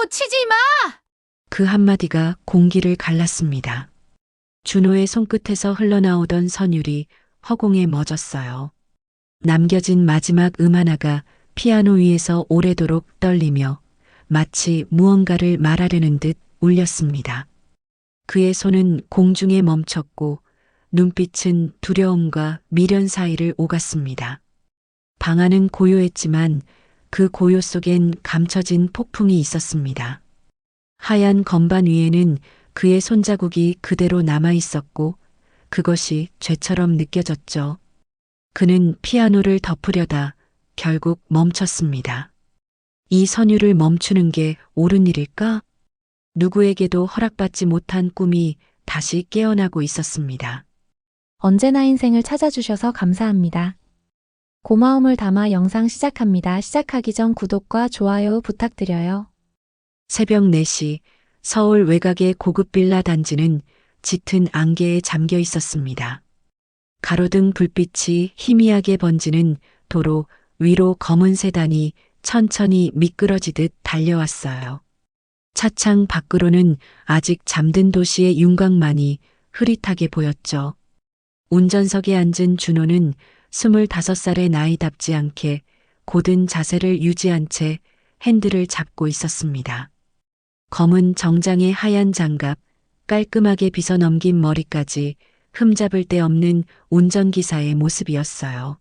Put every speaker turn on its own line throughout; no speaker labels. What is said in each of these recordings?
놓치지 마!
그 한마디가 공기를 갈랐습니다. 준호의 손끝에서 흘러나오던 선율이 허공에 멎었어요. 남겨진 마지막 하나가 피아노 위에서 오래도록 떨리며 마치 무언가를 말하려는 듯 울렸습니다. 그의 손은 공중에 멈췄고 눈빛은 두려움과 미련 사이를 오갔습니다. 방 안은 고요했지만 그 고요 속엔 감춰진 폭풍이 있었습니다. 하얀 건반 위에는 그의 손자국이 그대로 남아 있었고 그것이 죄처럼 느껴졌죠. 그는 피아노를 덮으려다 결국 멈췄습니다. 이 선율을 멈추는 게 옳은 일일까? 누구에게도 허락받지 못한 꿈이 다시 깨어나고 있었습니다.
언제나 인생을 찾아주셔서 감사합니다. 고마움을 담아 영상 시작합니다. 시작하기 전 구독과 좋아요 부탁드려요.
새벽 4시 서울 외곽의 고급 빌라 단지는 짙은 안개에 잠겨 있었습니다. 가로등 불빛이 희미하게 번지는 도로 위로 검은 세단이 천천히 미끄러지듯 달려왔어요. 차창 밖으로는 아직 잠든 도시의 윤곽만이 흐릿하게 보였죠. 운전석에 앉은 준호는 25살의 나이답지 않게 고든 자세를 유지한 채 핸들을 잡고 있었습니다. 검은 정장의 하얀 장갑, 깔끔하게 빗어 넘긴 머리까지 흠잡을 데 없는 운전기사의 모습이었어요.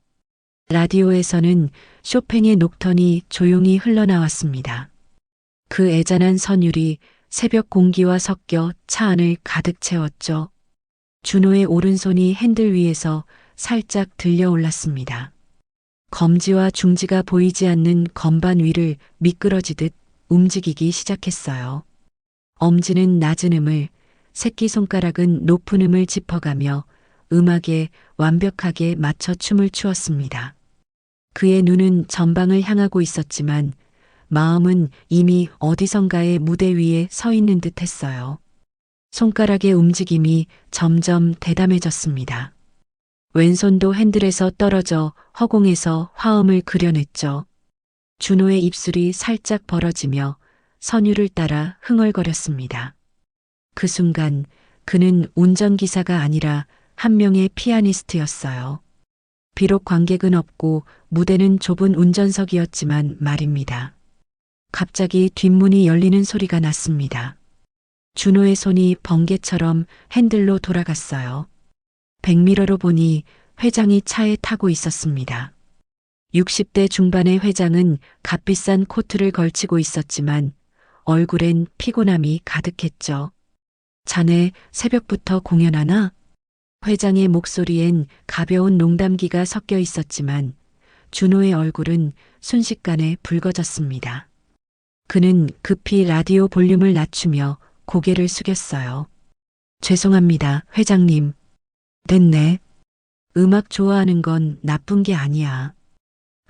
라디오에서는 쇼팽의 녹턴이 조용히 흘러나왔습니다. 그 애잔한 선율이 새벽 공기와 섞여 차 안을 가득 채웠죠. 준호의 오른손이 핸들 위에서 살짝 들려 올랐습니다. 검지와 중지가 보이지 않는 건반 위를 미끄러지듯 움직이기 시작했어요. 엄지는 낮은 음을, 새끼손가락은 높은 음을 짚어가며 음악에 완벽하게 맞춰 춤을 추었습니다. 그의 눈은 전방을 향하고 있었지만 마음은 이미 어디선가의 무대 위에 서 있는 듯 했어요. 손가락의 움직임이 점점 대담해졌습니다. 왼손도 핸들에서 떨어져 허공에서 화음을 그려냈죠. 준호의 입술이 살짝 벌어지며 선율을 따라 흥얼거렸습니다. 그 순간 그는 운전기사가 아니라 한 명의 피아니스트였어요. 비록 관객은 없고 무대는 좁은 운전석이었지만 말입니다. 갑자기 뒷문이 열리는 소리가 났습니다. 준호의 손이 번개처럼 핸들로 돌아갔어요. 백미러로 보니 회장이 차에 타고 있었습니다. 60대 중반의 회장은 값비싼 코트를 걸치고 있었지만 얼굴엔 피곤함이 가득했죠. 자네 새벽부터 공연하나? 회장의 목소리엔 가벼운 농담기가 섞여 있었지만 준호의 얼굴은 순식간에 붉어졌습니다. 그는 급히 라디오 볼륨을 낮추며 고개를 숙였어요. 죄송합니다, 회장님. 됐네. 음악 좋아하는 건 나쁜 게 아니야.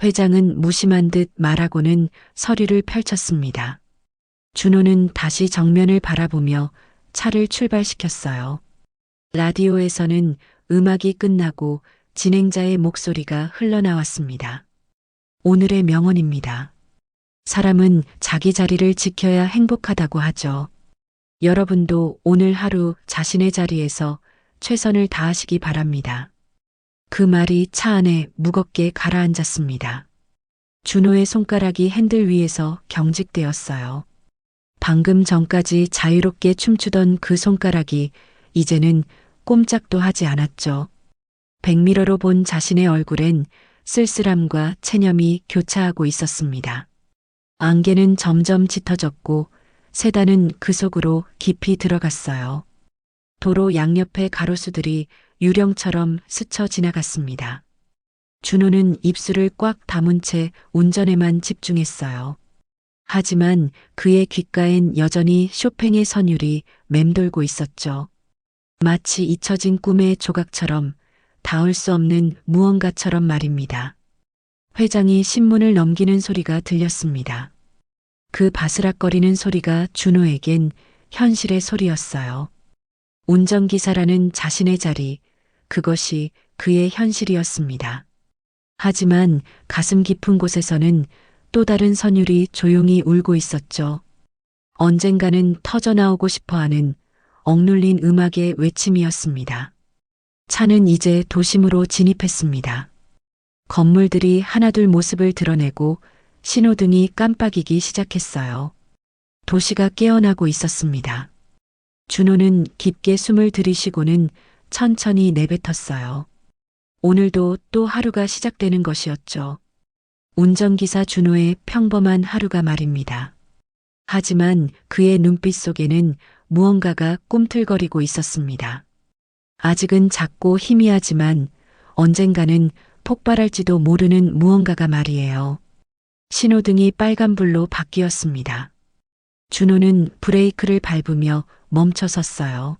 회장은 무심한 듯 말하고는 서류를 펼쳤습니다. 준호는 다시 정면을 바라보며 차를 출발시켰어요. 라디오에서는 음악이 끝나고 진행자의 목소리가 흘러나왔습니다. 오늘의 명언입니다. 사람은 자기 자리를 지켜야 행복하다고 하죠. 여러분도 오늘 하루 자신의 자리에서 최선을 다하시기 바랍니다. 그 말이 차 안에 무겁게 가라앉았습니다. 준호의 손가락이 핸들 위에서 경직되었어요. 방금 전까지 자유롭게 춤추던 그 손가락이 이제는 꼼짝도 하지 않았죠. 백미러로 본 자신의 얼굴엔 쓸쓸함과 체념이 교차하고 있었습니다. 안개는 점점 짙어졌고 세단은 그 속으로 깊이 들어갔어요. 도로 양옆의 가로수들이 유령처럼 스쳐 지나갔습니다. 준호는 입술을 꽉 다문 채 운전에만 집중했어요. 하지만 그의 귓가엔 여전히 쇼팽의 선율이 맴돌고 있었죠. 마치 잊혀진 꿈의 조각처럼 닿을 수 없는 무언가처럼 말입니다. 회장이 신문을 넘기는 소리가 들렸습니다. 그 바스락거리는 소리가 준호에겐 현실의 소리였어요. 운전기사라는 자신의 자리, 그것이 그의 현실이었습니다. 하지만 가슴 깊은 곳에서는 또 다른 선율이 조용히 울고 있었죠. 언젠가는 터져나오고 싶어하는 억눌린 음악의 외침이었습니다. 차는 이제 도심으로 진입했습니다. 건물들이 하나둘 모습을 드러내고 신호등이 깜빡이기 시작했어요. 도시가 깨어나고 있었습니다. 준호는 깊게 숨을 들이쉬고는 천천히 내뱉었어요. 오늘도 또 하루가 시작되는 것이었죠. 운전기사 준호의 평범한 하루가 말입니다. 하지만 그의 눈빛 속에는 무언가가 꿈틀거리고 있었습니다. 아직은 작고 희미하지만 언젠가는 폭발할지도 모르는 무언가가 말이에요. 신호등이 빨간불로 바뀌었습니다. 준호는 브레이크를 밟으며 멈춰 섰어요.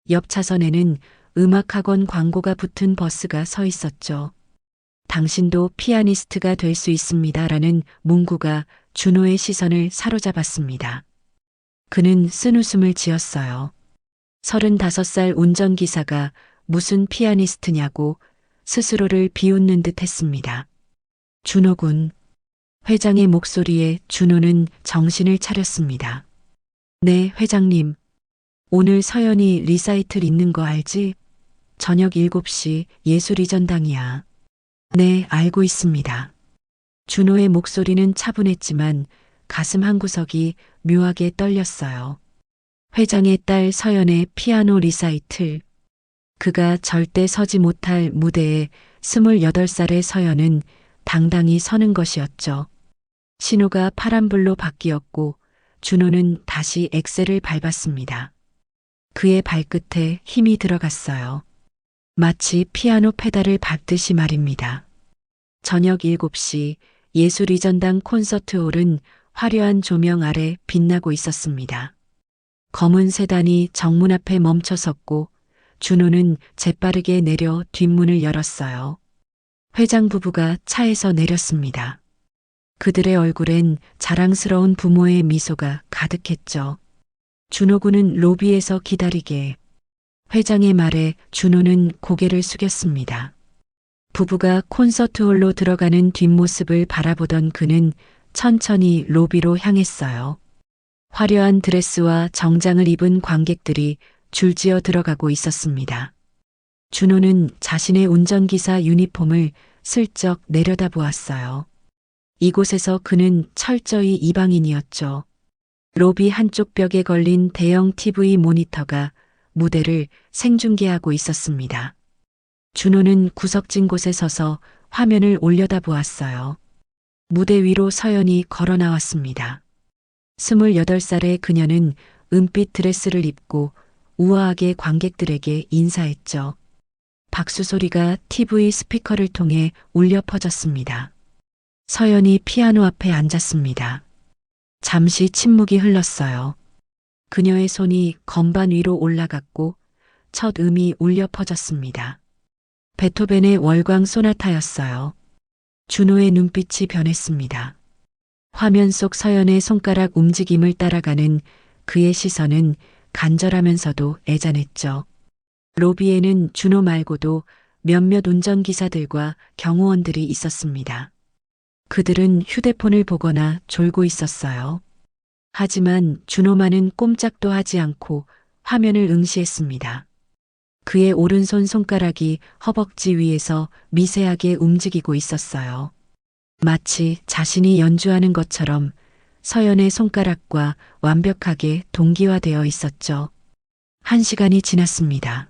옆 차선에는 음악학원 광고가 붙은 버스가 서 있었죠. 당신도 피아니스트가 될 수 있습니다라는 문구가 준호의 시선을 사로잡았습니다. 그는 쓴웃음을 지었어요. 35살 운전기사가 무슨 피아니스트냐고 스스로를 비웃는 듯 했습니다. 준호군. 회장의 목소리에 준호는 정신을 차렸습니다. 네, 회장님. 오늘 서연이 리사이틀 있는 거 알지? 저녁 7시 예술이전당이야. 네, 알고 있습니다. 준호의 목소리는 차분했지만 가슴 한구석이 묘하게 떨렸어요. 회장의 딸 서연의 피아노 리사이틀. 그가 절대 서지 못할 무대에 28살의 서연은 당당히 서는 것이었죠. 신호가 파란불로 바뀌었고 준호는 다시 엑셀을 밟았습니다. 그의 발끝에 힘이 들어갔어요. 마치 피아노 페달을 밟듯이 말입니다. 저녁 7시 예술이전당 콘서트홀은 화려한 조명 아래 빛나고 있었습니다. 검은 세단이 정문 앞에 멈춰 섰고 준호는 재빠르게 내려 뒷문을 열었어요. 회장 부부가 차에서 내렸습니다. 그들의 얼굴엔 자랑스러운 부모의 미소가 가득했죠. 준호 군은 로비에서 기다리게. 회장의 말에 준호는 고개를 숙였습니다. 부부가 콘서트홀로 들어가는 뒷모습을 바라보던 그는 천천히 로비로 향했어요. 화려한 드레스와 정장을 입은 관객들이 줄지어 들어가고 있었습니다. 준호는 자신의 운전기사 유니폼을 슬쩍 내려다보았어요. 이곳에서 그는 철저히 이방인이었죠. 로비 한쪽 벽에 걸린 대형 TV 모니터가 무대를 생중계하고 있었습니다. 준호는 구석진 곳에 서서 화면을 올려다보았어요. 무대 위로 서연이 걸어 나왔습니다. 28살의 그녀는 은빛 드레스를 입고 우아하게 관객들에게 인사했죠. 박수 소리가 TV 스피커를 통해 울려 퍼졌습니다. 서연이 피아노 앞에 앉았습니다. 잠시 침묵이 흘렀어요. 그녀의 손이 건반 위로 올라갔고 첫 음이 울려 퍼졌습니다. 베토벤의 월광 소나타였어요. 준호의 눈빛이 변했습니다. 화면 속 서연의 손가락 움직임을 따라가는 그의 시선은 간절하면서도 애잔했죠. 로비에는 준호 말고도 몇몇 운전기사들과 경호원들이 있었습니다. 그들은 휴대폰을 보거나 졸고 있었어요. 하지만 준호만은 꼼짝도 하지 않고 화면을 응시했습니다. 그의 오른손 손가락이 허벅지 위에서 미세하게 움직이고 있었어요. 마치 자신이 연주하는 것처럼 서연의 손가락과 완벽하게 동기화되어 있었죠. 1시간이 지났습니다.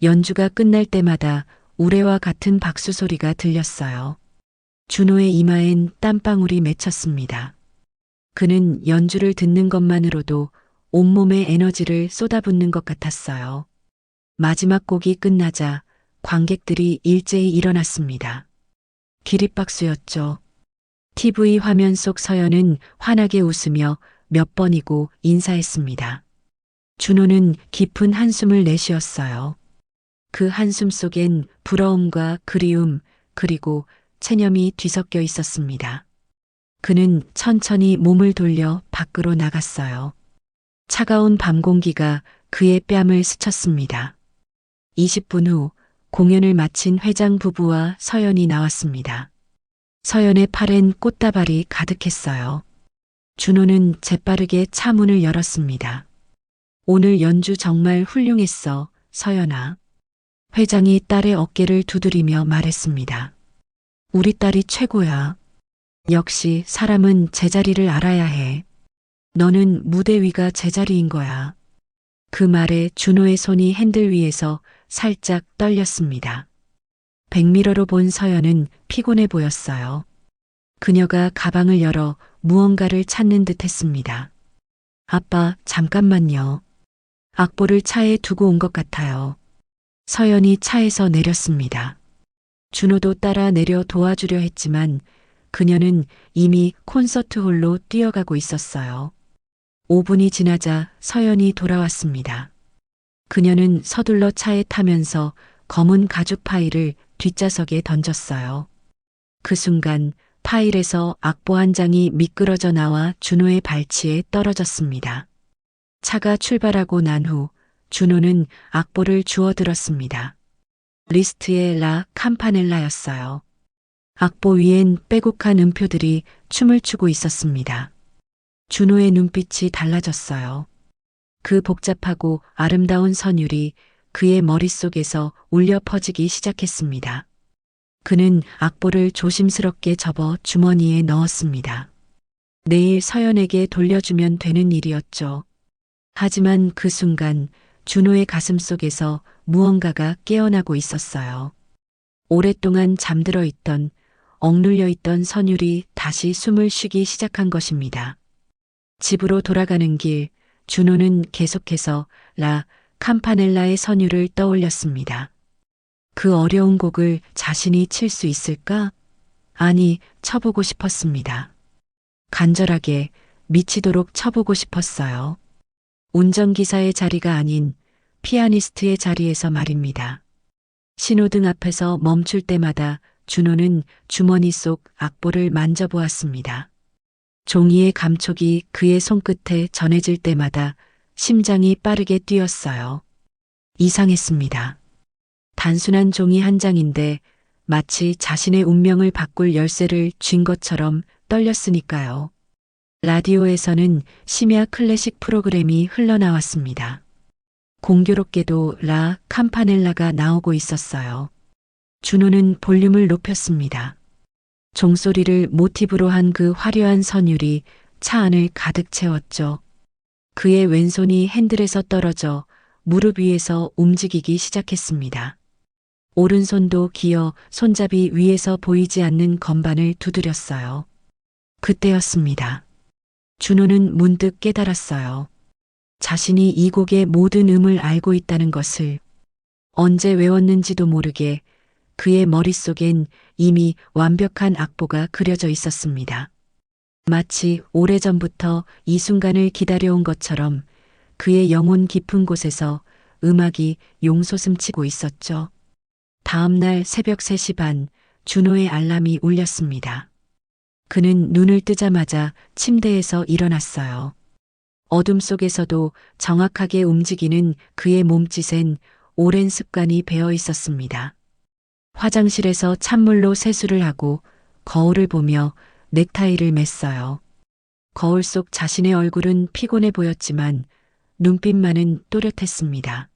연주가 끝날 때마다 우레와 같은 박수 소리가 들렸어요. 준호의 이마엔 땀방울이 맺혔습니다. 그는 연주를 듣는 것만으로도 온몸에 에너지를 쏟아붓는 것 같았어요. 마지막 곡이 끝나자 관객들이 일제히 일어났습니다. 기립박수였죠. TV 화면 속 서연은 환하게 웃으며 몇 번이고 인사했습니다. 준호는 깊은 한숨을 내쉬었어요. 그 한숨 속엔 부러움과 그리움 그리고 체념이 뒤섞여 있었습니다. 그는 천천히 몸을 돌려 밖으로 나갔어요. 차가운 밤 공기가 그의 뺨을 스쳤습니다. 20분 후 공연을 마친 회장 부부와 서연이 나왔습니다. 서연의 팔엔 꽃다발이 가득했어요. 준호는 재빠르게 차 문을 열었습니다. 오늘 연주 정말 훌륭했어, 서연아. 회장이 딸의 어깨를 두드리며 말했습니다. 우리 딸이 최고야. 역시 사람은 제자리를 알아야 해. 너는 무대 위가 제자리인 거야. 그 말에 준호의 손이 핸들 위에서 살짝 떨렸습니다. 백미러로 본 서연은 피곤해 보였어요. 그녀가 가방을 열어 무언가를 찾는 듯 했습니다. 아빠, 잠깐만요. 악보를 차에 두고 온 것 같아요. 서연이 차에서 내렸습니다. 준호도 따라 내려 도와주려 했지만 그녀는 이미 콘서트 홀로 뛰어가고 있었어요. 5분이 지나자 서연이 돌아왔습니다. 그녀는 서둘러 차에 타면서 검은 가죽 파일을 뒷좌석에 던졌어요. 그 순간 파일에서 악보 한 장이 미끄러져 나와 준호의 발치에 떨어졌습니다. 차가 출발하고 난 후 준호는 악보를 주워들었습니다. 리스트의 라 캄파넬라였어요. 악보 위엔 빼곡한 음표들이 춤을 추고 있었습니다. 준호의 눈빛이 달라졌어요. 그 복잡하고 아름다운 선율이 그의 머릿속에서 울려 퍼지기 시작했습니다. 그는 악보를 조심스럽게 접어 주머니에 넣었습니다. 내일 서연에게 돌려주면 되는 일이었죠. 하지만 그 순간 준호의 가슴 속에서 무언가가 깨어나고 있었어요. 오랫동안 잠들어 있던, 억눌려 있던 선율이 다시 숨을 쉬기 시작한 것입니다. 집으로 돌아가는 길, 준호는 계속해서 라 캄파넬라의 선율을 떠올렸습니다. 그 어려운 곡을 자신이 칠 수 있을까? 아니, 쳐보고 싶었습니다. 간절하게, 미치도록 쳐보고 싶었어요. 운전기사의 자리가 아닌 피아니스트의 자리에서 말입니다. 신호등 앞에서 멈출 때마다 준호는 주머니 속 악보를 만져보았습니다. 종이의 감촉이 그의 손끝에 전해질 때마다 심장이 빠르게 뛰었어요. 이상했습니다. 단순한 종이 한 장인데 마치 자신의 운명을 바꿀 열쇠를 쥔 것처럼 떨렸으니까요. 라디오에서는 심야 클래식 프로그램이 흘러나왔습니다. 공교롭게도 라 캄파넬라가 나오고 있었어요. 준호는 볼륨을 높였습니다. 종소리를 모티브로 한 그 화려한 선율이 차 안을 가득 채웠죠. 그의 왼손이 핸들에서 떨어져 무릎 위에서 움직이기 시작했습니다. 오른손도 기어 손잡이 위에서 보이지 않는 건반을 두드렸어요. 그때였습니다. 준호는 문득 깨달았어요. 자신이 이 곡의 모든 음을 알고 있다는 것을. 언제 외웠는지도 모르게 그의 머릿속엔 이미 완벽한 악보가 그려져 있었습니다. 마치 오래전부터 이 순간을 기다려온 것처럼 그의 영혼 깊은 곳에서 음악이 용솟음치고 있었죠. 다음 날 새벽 3시 반 준호의 알람이 울렸습니다. 그는 눈을 뜨자마자 침대에서 일어났어요. 어둠 속에서도 정확하게 움직이는 그의 몸짓엔 오랜 습관이 배어 있었습니다. 화장실에서 찬물로 세수를 하고 거울을 보며 넥타이를 맸어요. 거울 속 자신의 얼굴은 피곤해 보였지만 눈빛만은 또렷했습니다.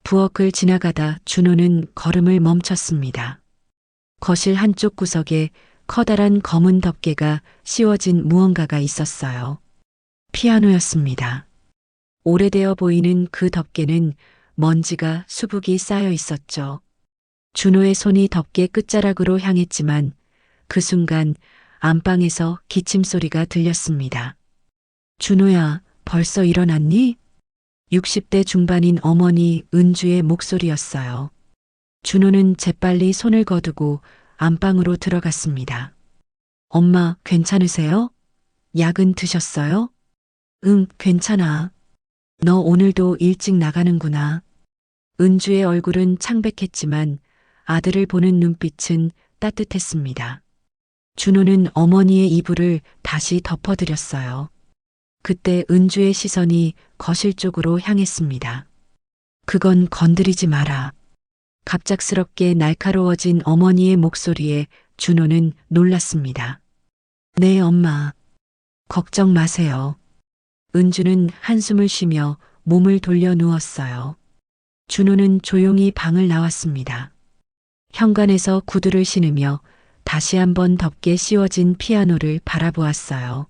부엌을 지나가다 준호는 걸음을 멈췄습니다. 거실 한쪽 구석에 커다란 검은 덮개가 씌워진 무언가가 있었어요. 피아노였습니다. 오래되어 보이는 그 덮개는 먼지가 수북이 쌓여 있었죠. 준호의 손이 덮개 끝자락으로 향했지만 그 순간 안방에서 기침 소리가 들렸습니다. 준호야, 벌써 일어났니? 60대 중반인 어머니 은주의 목소리였어요. 준호는 재빨리 손을 거두고 안방으로 들어갔습니다. 엄마, 괜찮으세요? 약은 드셨어요? 응, 괜찮아. 너 오늘도 일찍 나가는구나. 은주의 얼굴은 창백했지만 아들을 보는 눈빛은 따뜻했습니다. 준호는 어머니의 이불을 다시 덮어드렸어요. 그때 은주의 시선이 거실 쪽으로 향했습니다. 그건 건드리지 마라. 갑작스럽게 날카로워진 어머니의 목소리에 준호는 놀랐습니다. 네, 엄마. 걱정 마세요. 은주는 한숨을 쉬며 몸을 돌려 누웠어요. 준호는 조용히 방을 나왔습니다. 현관에서 구두를 신으며 다시 한번 덥게 씌워진 피아노를 바라보았어요.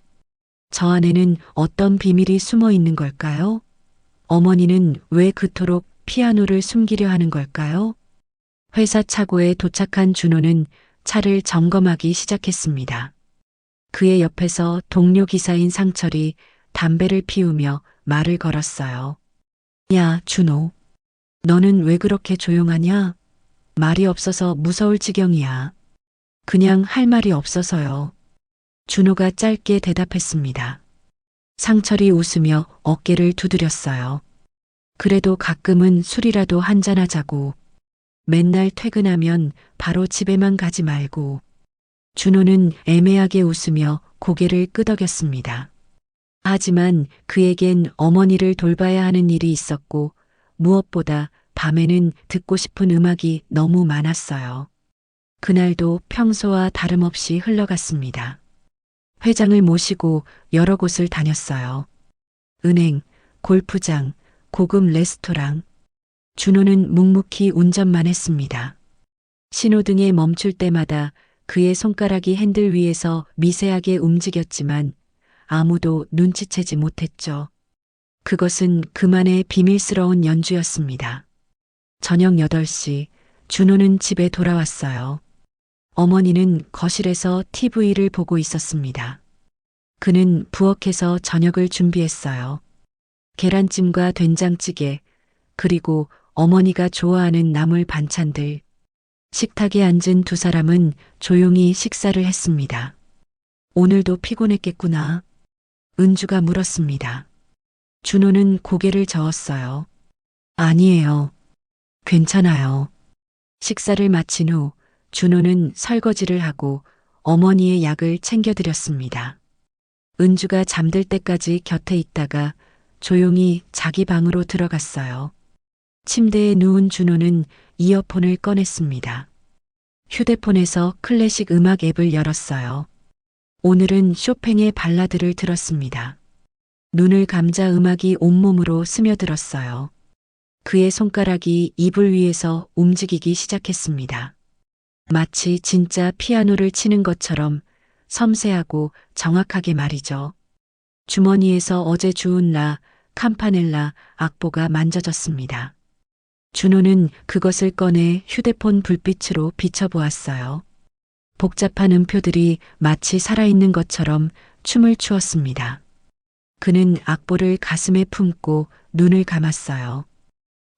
저 안에는 어떤 비밀이 숨어 있는 걸까요? 어머니는 왜 그토록 피아노를 숨기려 하는 걸까요? 회사 차고에 도착한 준호는 차를 점검하기 시작했습니다. 그의 옆에서 동료 기사인 상철이 담배를 피우며 말을 걸었어요. 야, 준호. 너는 왜 그렇게 조용하냐? 말이 없어서 무서울 지경이야. 그냥 할 말이 없어서요. 준호가 짧게 대답했습니다. 상철이 웃으며 어깨를 두드렸어요. 그래도 가끔은 술이라도 한잔하자고. 맨날 퇴근하면 바로 집에만 가지 말고. 준호는 애매하게 웃으며 고개를 끄덕였습니다. 하지만 그에겐 어머니를 돌봐야 하는 일이 있었고 무엇보다 밤에는 듣고 싶은 음악이 너무 많았어요. 그날도 평소와 다름없이 흘러갔습니다. 회장을 모시고 여러 곳을 다녔어요. 은행, 골프장, 고급 레스토랑. 준호는 묵묵히 운전만 했습니다. 신호등에 멈출 때마다 그의 손가락이 핸들 위에서 미세하게 움직였지만 아무도 눈치채지 못했죠. 그것은 그만의 비밀스러운 연주였습니다. 저녁 8시, 준호는 집에 돌아왔어요. 어머니는 거실에서 TV를 보고 있었습니다. 그는 부엌에서 저녁을 준비했어요. 계란찜과 된장찌개, 그리고 어머니가 좋아하는 나물 반찬들. 식탁에 앉은 두 사람은 조용히 식사를 했습니다. 오늘도 피곤했겠구나. 은주가 물었습니다. 준호는 고개를 저었어요. 아니에요. 괜찮아요. 식사를 마친 후 준호는 설거지를 하고 어머니의 약을 챙겨드렸습니다. 은주가 잠들 때까지 곁에 있다가 조용히 자기 방으로 들어갔어요. 침대에 누운 준호는 이어폰을 꺼냈습니다. 휴대폰에서 클래식 음악 앱을 열었어요. 오늘은 쇼팽의 발라드를 들었습니다. 눈을 감자 음악이 온몸으로 스며들었어요. 그의 손가락이 이불 위에서 움직이기 시작했습니다. 마치 진짜 피아노를 치는 것처럼 섬세하고 정확하게 말이죠. 주머니에서 어제 주운 라 캄파넬라 악보가 만져졌습니다. 준호는 그것을 꺼내 휴대폰 불빛으로 비춰보았어요. 복잡한 음표들이 마치 살아있는 것처럼 춤을 추었습니다. 그는 악보를 가슴에 품고 눈을 감았어요.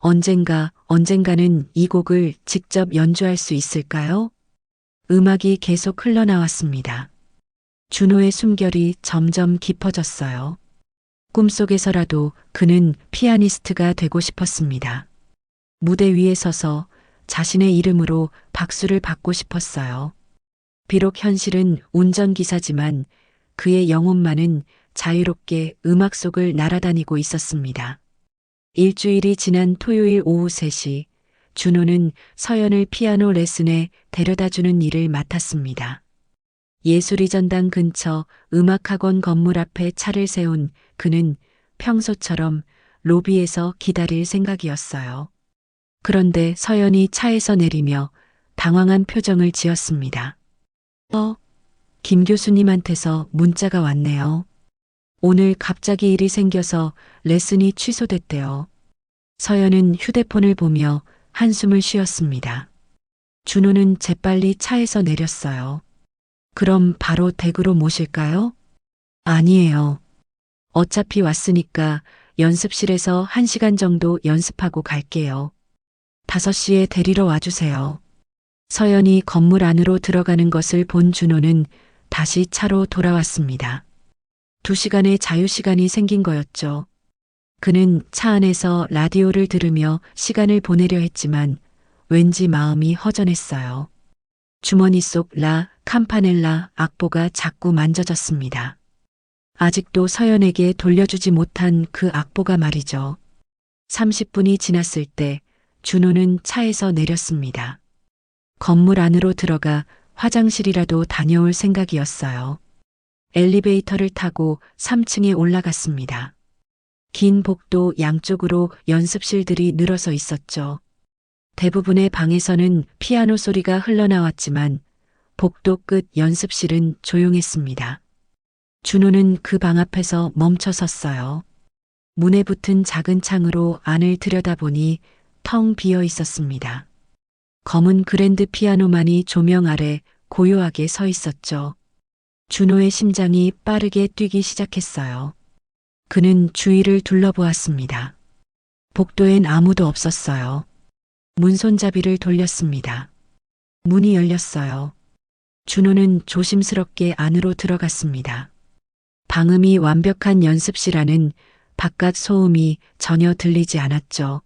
언젠가는 이 곡을 직접 연주할 수 있을까요? 음악이 계속 흘러나왔습니다. 준호의 숨결이 점점 깊어졌어요. 꿈속에서라도 그는 피아니스트가 되고 싶었습니다. 무대 위에 서서 자신의 이름으로 박수를 받고 싶었어요. 비록 현실은 운전기사지만 그의 영혼만은 자유롭게 음악 속을 날아다니고 있었습니다. 일주일이 지난 토요일 오후 3시, 준호는 서연을 피아노 레슨에 데려다주는 일을 맡았습니다. 예술의 전당 근처 음악학원 건물 앞에 차를 세운 그는 평소처럼 로비에서 기다릴 생각이었어요. 그런데 서연이 차에서 내리며 당황한 표정을 지었습니다. 김 교수님한테서 문자가 왔네요. 오늘 갑자기 일이 생겨서 레슨이 취소됐대요. 서연은 휴대폰을 보며 한숨을 쉬었습니다. 준호는 재빨리 차에서 내렸어요. 그럼 바로 댁으로 모실까요? 아니에요. 어차피 왔으니까 연습실에서 1시간 정도 연습하고 갈게요. 5시에 데리러 와주세요. 서연이 건물 안으로 들어가는 것을 본 준호는 다시 차로 돌아왔습니다. 2시간의 자유시간이 생긴 거였죠. 그는 차 안에서 라디오를 들으며 시간을 보내려 했지만 왠지 마음이 허전했어요. 주머니 속 라 캄파넬라 악보가 자꾸 만져졌습니다. 아직도 서연에게 돌려주지 못한 그 악보가 말이죠. 30분이 지났을 때 준호는 차에서 내렸습니다. 건물 안으로 들어가 화장실이라도 다녀올 생각이었어요. 엘리베이터를 타고 3층에 올라갔습니다. 긴 복도 양쪽으로 연습실들이 늘어서 있었죠. 대부분의 방에서는 피아노 소리가 흘러나왔지만 복도 끝 연습실은 조용했습니다. 준호는 그 방 앞에서 멈춰 섰어요. 문에 붙은 작은 창으로 안을 들여다보니 텅 비어 있었습니다. 검은 그랜드 피아노만이 조명 아래 고요하게 서 있었죠. 준호의 심장이 빠르게 뛰기 시작했어요. 그는 주위를 둘러보았습니다. 복도엔 아무도 없었어요. 문손잡이를 돌렸습니다. 문이 열렸어요. 준호는 조심스럽게 안으로 들어갔습니다. 방음이 완벽한 연습실 안은 바깥 소음이 전혀 들리지 않았죠.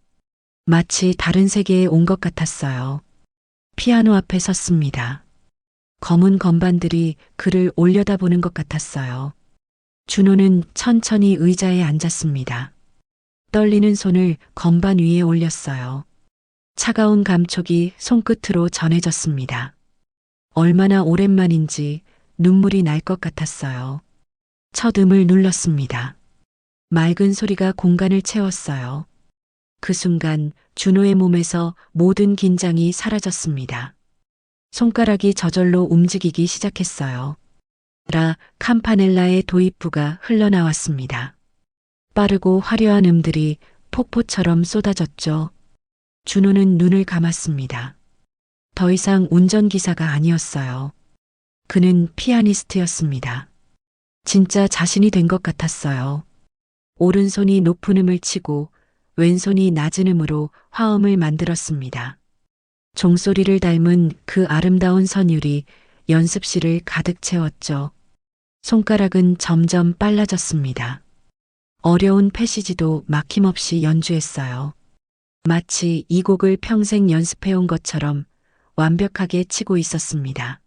마치 다른 세계에 온 것 같았어요. 피아노 앞에 섰습니다. 검은 건반들이 그를 올려다보는 것 같았어요. 준호는 천천히 의자에 앉았습니다. 떨리는 손을 건반 위에 올렸어요. 차가운 감촉이 손끝으로 전해졌습니다. 얼마나 오랜만인지 눈물이 날 것 같았어요. 첫 음을 눌렀습니다. 맑은 소리가 공간을 채웠어요. 그 순간 준호의 몸에서 모든 긴장이 사라졌습니다. 손가락이 저절로 움직이기 시작했어요. 라 캄파넬라의 도입부가 흘러나왔습니다. 빠르고 화려한 음들이 폭포처럼 쏟아졌죠. 준호는 눈을 감았습니다. 더 이상 운전기사가 아니었어요. 그는 피아니스트였습니다. 진짜 자신이 된 것 같았어요. 오른손이 높은 음을 치고 왼손이 낮은 음으로 화음을 만들었습니다. 종소리를 닮은 그 아름다운 선율이 연습실을 가득 채웠죠. 손가락은 점점 빨라졌습니다. 어려운 패시지도 막힘없이 연주했어요. 마치 이 곡을 평생 연습해온 것처럼 완벽하게 치고 있었습니다.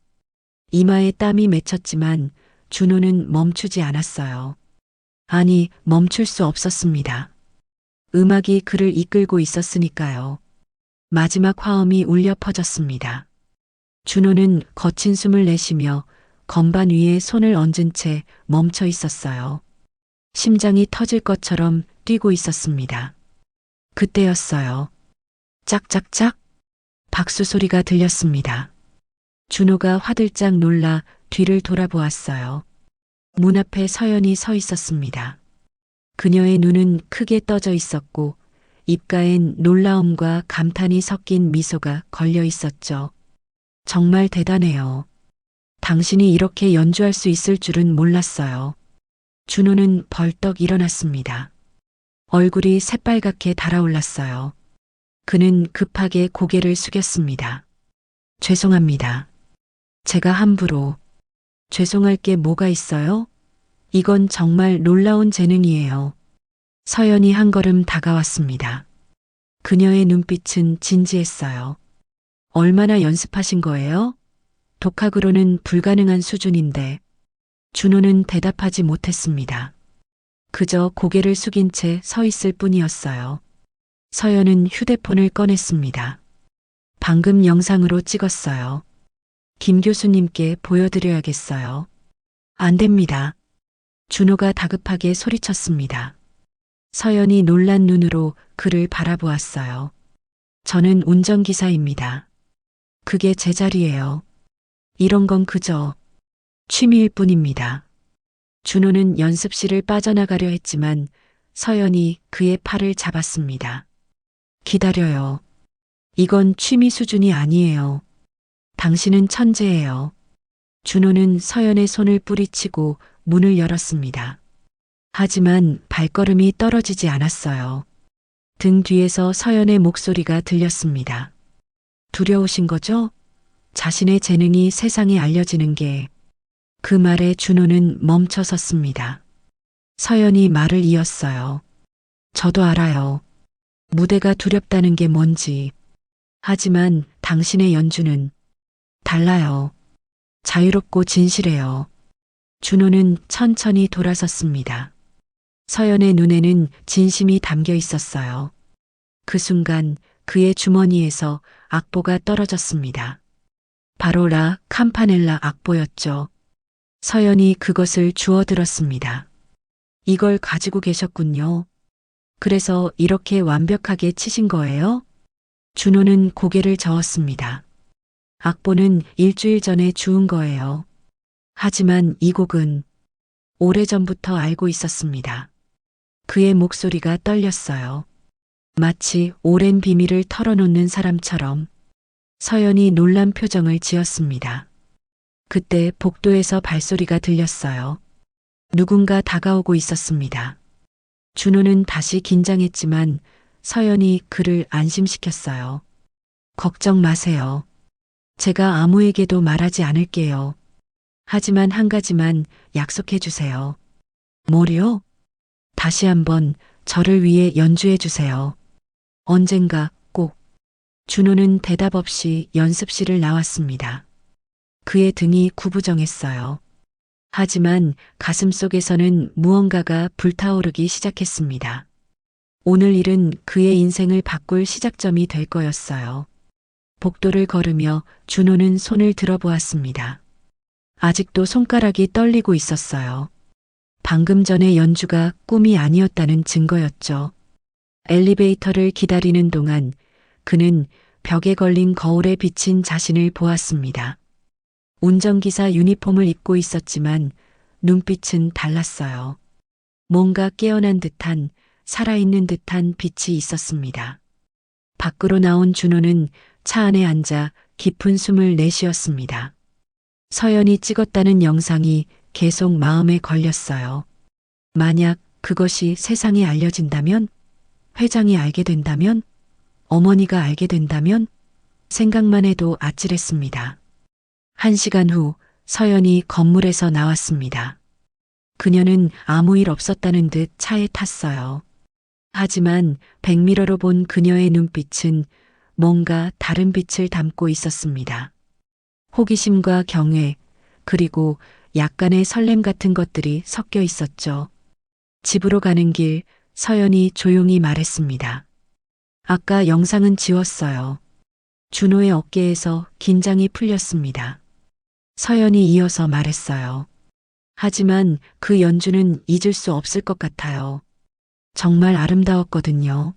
이마에 땀이 맺혔지만 준호는 멈추지 않았어요. 아니, 멈출 수 없었습니다. 음악이 그를 이끌고 있었으니까요. 마지막 화음이 울려 퍼졌습니다. 준호는 거친 숨을 내쉬며 건반 위에 손을 얹은 채 멈춰 있었어요. 심장이 터질 것처럼 뛰고 있었습니다. 그때였어요. 짝짝짝 박수 소리가 들렸습니다. 준호가 화들짝 놀라 뒤를 돌아보았어요. 문 앞에 서연이 서 있었습니다. 그녀의 눈은 크게 떠져 있었고 입가엔 놀라움과 감탄이 섞인 미소가 걸려 있었죠. 정말 대단해요. 당신이 이렇게 연주할 수 있을 줄은 몰랐어요. 준호는 벌떡 일어났습니다. 얼굴이 새빨갛게 달아올랐어요. 그는 급하게 고개를 숙였습니다. 죄송합니다. 제가 함부로. 죄송할 게 뭐가 있어요? 이건 정말 놀라운 재능이에요. 서연이 한 걸음 다가왔습니다. 그녀의 눈빛은 진지했어요. 얼마나 연습하신 거예요? 독학으로는 불가능한 수준인데. 준호는 대답하지 못했습니다. 그저 고개를 숙인 채 서 있을 뿐이었어요. 서연은 휴대폰을 꺼냈습니다. 방금 영상으로 찍었어요. 김 교수님께 보여드려야겠어요. 안 됩니다. 준호가 다급하게 소리쳤습니다. 서연이 놀란 눈으로 그를 바라보았어요. 저는 운전기사입니다. 그게 제 자리예요. 이런 건 그저 취미일 뿐입니다. 준호는 연습실을 빠져나가려 했지만 서연이 그의 팔을 잡았습니다. 기다려요. 이건 취미 수준이 아니에요. 당신은 천재예요. 준호는 서연의 손을 뿌리치고 문을 열었습니다. 하지만 발걸음이 떨어지지 않았어요. 등 뒤에서 서연의 목소리가 들렸습니다. 두려우신 거죠? 자신의 재능이 세상에 알려지는 게. 그 말에 준호는 멈춰 섰습니다. 서연이 말을 이었어요. 저도 알아요. 무대가 두렵다는 게 뭔지. 하지만 당신의 연주는 달라요. 자유롭고 진실해요. 준호는 천천히 돌아섰습니다. 서연의 눈에는 진심이 담겨 있었어요. 그 순간 그의 주머니에서 악보가 떨어졌습니다. 바로 라 캄파넬라 악보였죠. 서연이 그것을 주워들었습니다. 이걸 가지고 계셨군요. 그래서 이렇게 완벽하게 치신 거예요? 준호는 고개를 저었습니다. 악보는 일주일 전에 주운 거예요. 하지만 이 곡은 오래전부터 알고 있었습니다. 그의 목소리가 떨렸어요. 마치 오랜 비밀을 털어놓는 사람처럼. 서연이 놀란 표정을 지었습니다. 그때 복도에서 발소리가 들렸어요. 누군가 다가오고 있었습니다. 준호는 다시 긴장했지만 서연이 그를 안심시켰어요. 걱정 마세요. 제가 아무에게도 말하지 않을게요. 하지만 한 가지만 약속해 주세요. 뭐요? 다시 한번 저를 위해 연주해 주세요. 언젠가 꼭. 준호는 대답 없이 연습실을 나왔습니다. 그의 등이 구부정했어요. 하지만 가슴 속에서는 무언가가 불타오르기 시작했습니다. 오늘 일은 그의 인생을 바꿀 시작점이 될 거였어요. 복도를 걸으며 준호는 손을 들어보았습니다. 아직도 손가락이 떨리고 있었어요. 방금 전의 연주가 꿈이 아니었다는 증거였죠. 엘리베이터를 기다리는 동안 그는 벽에 걸린 거울에 비친 자신을 보았습니다. 운전기사 유니폼을 입고 있었지만 눈빛은 달랐어요. 뭔가 깨어난 듯한, 살아있는 듯한 빛이 있었습니다. 밖으로 나온 준호는 차 안에 앉아 깊은 숨을 내쉬었습니다. 서연이 찍었다는 영상이 계속 마음에 걸렸어요. 만약 그것이 세상에 알려진다면? 회장이 알게 된다면? 어머니가 알게 된다면? 생각만 해도 아찔했습니다. 1시간 후 서연이 건물에서 나왔습니다. 그녀는 아무 일 없었다는 듯 차에 탔어요. 하지만 백미러로 본 그녀의 눈빛은 뭔가 다른 빛을 담고 있었습니다. 호기심과 경외, 그리고 약간의 설렘 같은 것들이 섞여 있었죠. 집으로 가는 길, 서연이 조용히 말했습니다. 아까 영상은 지웠어요. 준호의 어깨에서 긴장이 풀렸습니다. 서연이 이어서 말했어요. 하지만 그 연주는 잊을 수 없을 것 같아요. 정말 아름다웠거든요.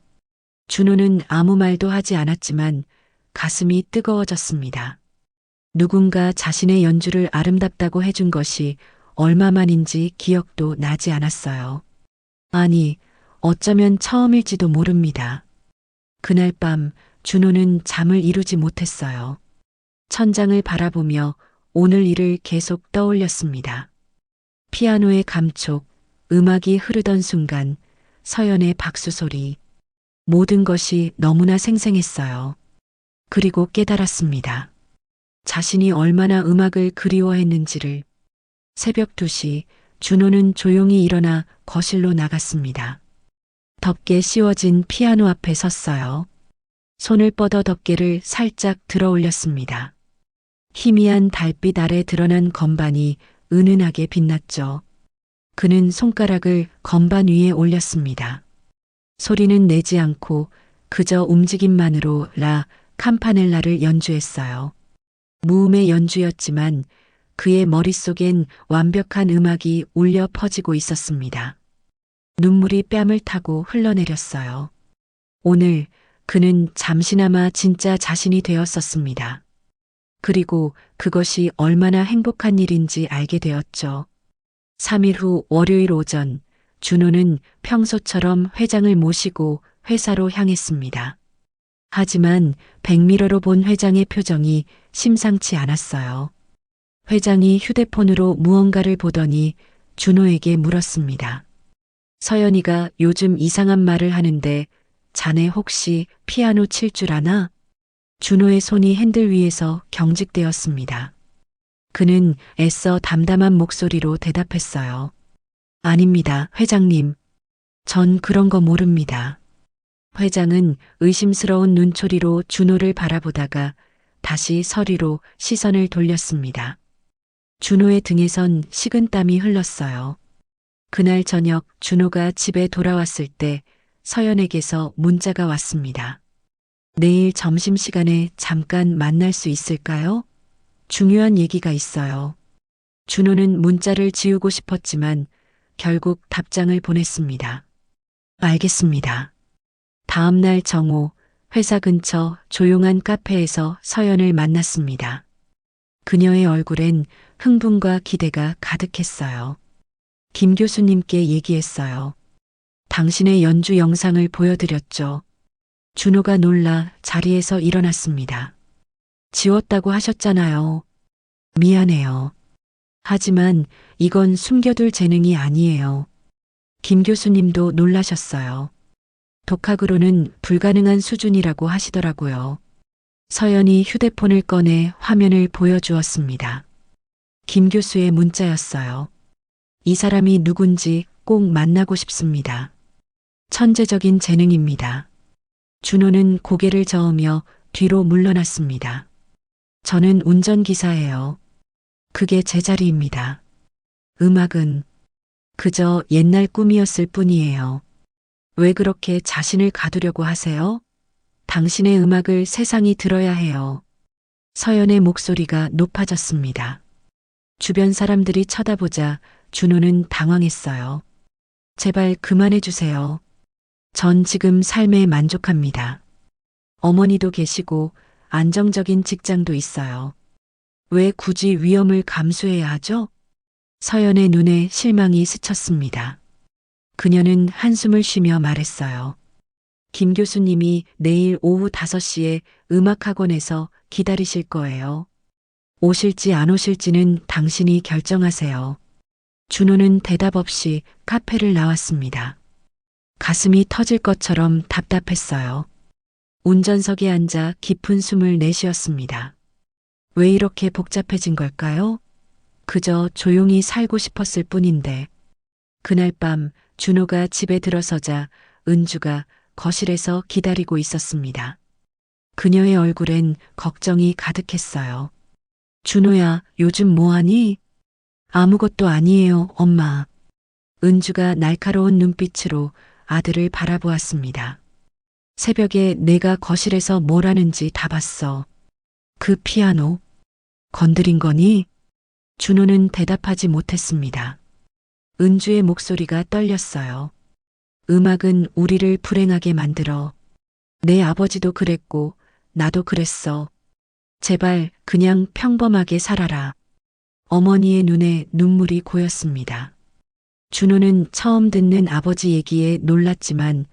준호는 아무 말도 하지 않았지만 가슴이 뜨거워졌습니다. 누군가 자신의 연주를 아름답다고 해준 것이 얼마만인지 기억도 나지 않았어요. 아니, 어쩌면 처음일지도 모릅니다. 그날 밤 준호는 잠을 이루지 못했어요. 천장을 바라보며 오늘 일을 계속 떠올렸습니다. 피아노의 감촉, 음악이 흐르던 순간, 서연의 박수 소리, 모든 것이 너무나 생생했어요. 그리고 깨달았습니다. 자신이 얼마나 음악을 그리워했는지를. 새벽 2시, 준호는 조용히 일어나 거실로 나갔습니다. 덮개 씌워진 피아노 앞에 섰어요. 손을 뻗어 덮개를 살짝 들어 올렸습니다. 희미한 달빛 아래 드러난 건반이 은은하게 빛났죠. 그는 손가락을 건반 위에 올렸습니다. 소리는 내지 않고 그저 움직임만으로 라 캄파넬라를 연주했어요. 무음의 연주였지만 그의 머릿속엔 완벽한 음악이 울려 퍼지고 있었습니다. 눈물이 뺨을 타고 흘러내렸어요. 오늘 그는 잠시나마 진짜 자신이 되었었습니다. 그리고 그것이 얼마나 행복한 일인지 알게 되었죠. 3일 후 월요일 오전, 준호는 평소처럼 회장을 모시고 회사로 향했습니다. 하지만 백미러로 본 회장의 표정이 심상치 않았어요. 회장이 휴대폰으로 무언가를 보더니 준호에게 물었습니다. 서연이가 요즘 이상한 말을 하는데 자네 혹시 피아노 칠 줄 아나? 준호의 손이 핸들 위에서 경직되었습니다. 그는 애써 담담한 목소리로 대답했어요. 아닙니다, 회장님. 전 그런 거 모릅니다. 회장은 의심스러운 눈초리로 준호를 바라보다가 다시 서리로 시선을 돌렸습니다. 준호의 등에선 식은땀이 흘렀어요. 그날 저녁 준호가 집에 돌아왔을 때 서연에게서 문자가 왔습니다. 내일 점심시간에 잠깐 만날 수 있을까요? 중요한 얘기가 있어요. 준호는 문자를 지우고 싶었지만 결국 답장을 보냈습니다. 알겠습니다. 다음 날 정오, 회사 근처 조용한 카페에서 서연을 만났습니다. 그녀의 얼굴엔 흥분과 기대가 가득했어요. 김 교수님께 얘기했어요. 당신의 연주 영상을 보여드렸죠. 준호가 놀라 자리에서 일어났습니다. 지웠다고 하셨잖아요. 미안해요. 하지만 이건 숨겨둘 재능이 아니에요. 김 교수님도 놀라셨어요. 독학으로는 불가능한 수준이라고 하시더라고요. 서연이 휴대폰을 꺼내 화면을 보여주었습니다. 김 교수의 문자였어요. 이 사람이 누군지 꼭 만나고 싶습니다. 천재적인 재능입니다. 준호는 고개를 저으며 뒤로 물러났습니다. 저는 운전기사예요. 그게 제 자리입니다. 음악은 그저 옛날 꿈이었을 뿐이에요. 왜 그렇게 자신을 가두려고 하세요? 당신의 음악을 세상이 들어야 해요. 서연의 목소리가 높아졌습니다. 주변 사람들이 쳐다보자 준호는 당황했어요. 제발 그만해 주세요. 전 지금 삶에 만족합니다. 어머니도 계시고 안정적인 직장도 있어요. 왜 굳이 위험을 감수해야 하죠? 서연의 눈에 실망이 스쳤습니다. 그녀는 한숨을 쉬며 말했어요. 김 교수님이 내일 오후 5시에 음악학원에서 기다리실 거예요. 오실지 안 오실지는 당신이 결정하세요. 준호는 대답 없이 카페를 나왔습니다. 가슴이 터질 것처럼 답답했어요. 운전석에 앉아 깊은 숨을 내쉬었습니다. 왜 이렇게 복잡해진 걸까요? 그저 조용히 살고 싶었을 뿐인데. 그날 밤 준호가 집에 들어서자 은주가 거실에서 기다리고 있었습니다. 그녀의 얼굴엔 걱정이 가득했어요. 준호야, 요즘 뭐하니? 아무것도 아니에요, 엄마. 은주가 날카로운 눈빛으로 아들을 바라보았습니다. 새벽에 내가 거실에서 뭘 하는지 다 봤어. 그 피아노 건드린 거니? 준호는 대답하지 못했습니다. 은주의 목소리가 떨렸어요. 음악은 우리를 불행하게 만들어. 내 아버지도 그랬고 나도 그랬어. 제발 그냥 평범하게 살아라. 어머니의 눈에 눈물이 고였습니다. 준호는 처음 듣는 아버지 얘기에 놀랐지만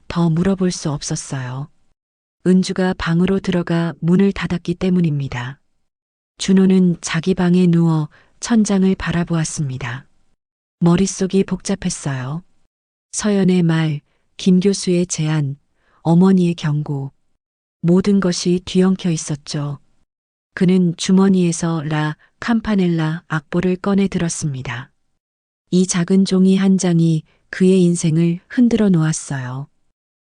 더 물어볼 수 없었어요. 은주가 방으로 들어가 문을 닫았기 때문입니다. 준호는 자기 방에 누워 천장을 바라보았습니다. 머릿속이 복잡했어요. 서연의 말, 김 교수의 제안, 어머니의 경고. 모든 것이 뒤엉켜 있었죠. 그는 주머니에서 라 캄파넬라 악보를 꺼내 들었습니다. 이 작은 종이 한 장이 그의 인생을 흔들어 놓았어요.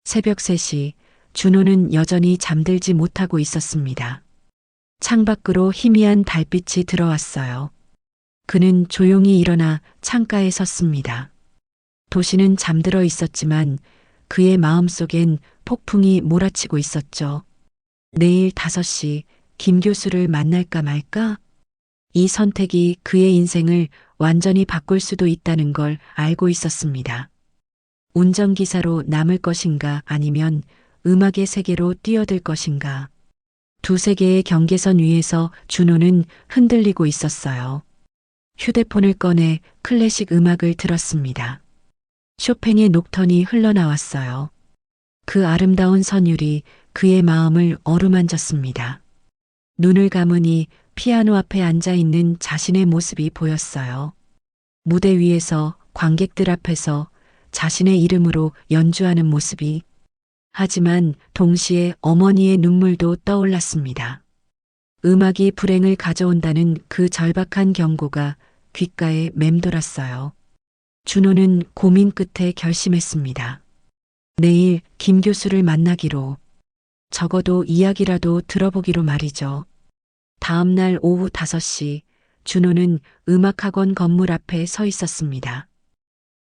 새벽 3시, 준호는 여전히 잠들지 못하고 있었습니다. 창밖으로 희미한 달빛이 들어왔어요. 그는 조용히 일어나 창가에 섰습니다. 도시는 잠들어 있었지만 그의 마음속엔 폭풍이 몰아치고 있었죠. 내일 5시 김 교수를 만날까 말까? 이 선택이 그의 인생을 완전히 바꿀 수도 있다는 걸 알고 있었습니다. 운전기사로 남을 것인가 아니면 음악의 세계로 뛰어들 것인가. 두 세계의 경계선 위에서 준호는 흔들리고 있었어요. 휴대폰을 꺼내 클래식 음악을 들었습니다. 쇼팽의 녹턴이 흘러나왔어요. 그 아름다운 선율이 그의 마음을 어루만졌습니다. 눈을 감으니 피아노 앞에 앉아 있는 자신의 모습이 보였어요. 무대 위에서 관객들 앞에서 자신의 이름으로 연주하는 모습이. 하지만 동시에 어머니의 눈물도 떠올랐습니다. 음악이 불행을 가져온다는 그 절박한 경고가 귓가에 맴돌았어요. 준호는 고민 끝에 결심했습니다. 내일 김 교수를 만나기로. 적어도 이야기라도 들어보기로 말이죠. 다음 날 오후 5시 준호는 음악학원 건물 앞에 서 있었습니다.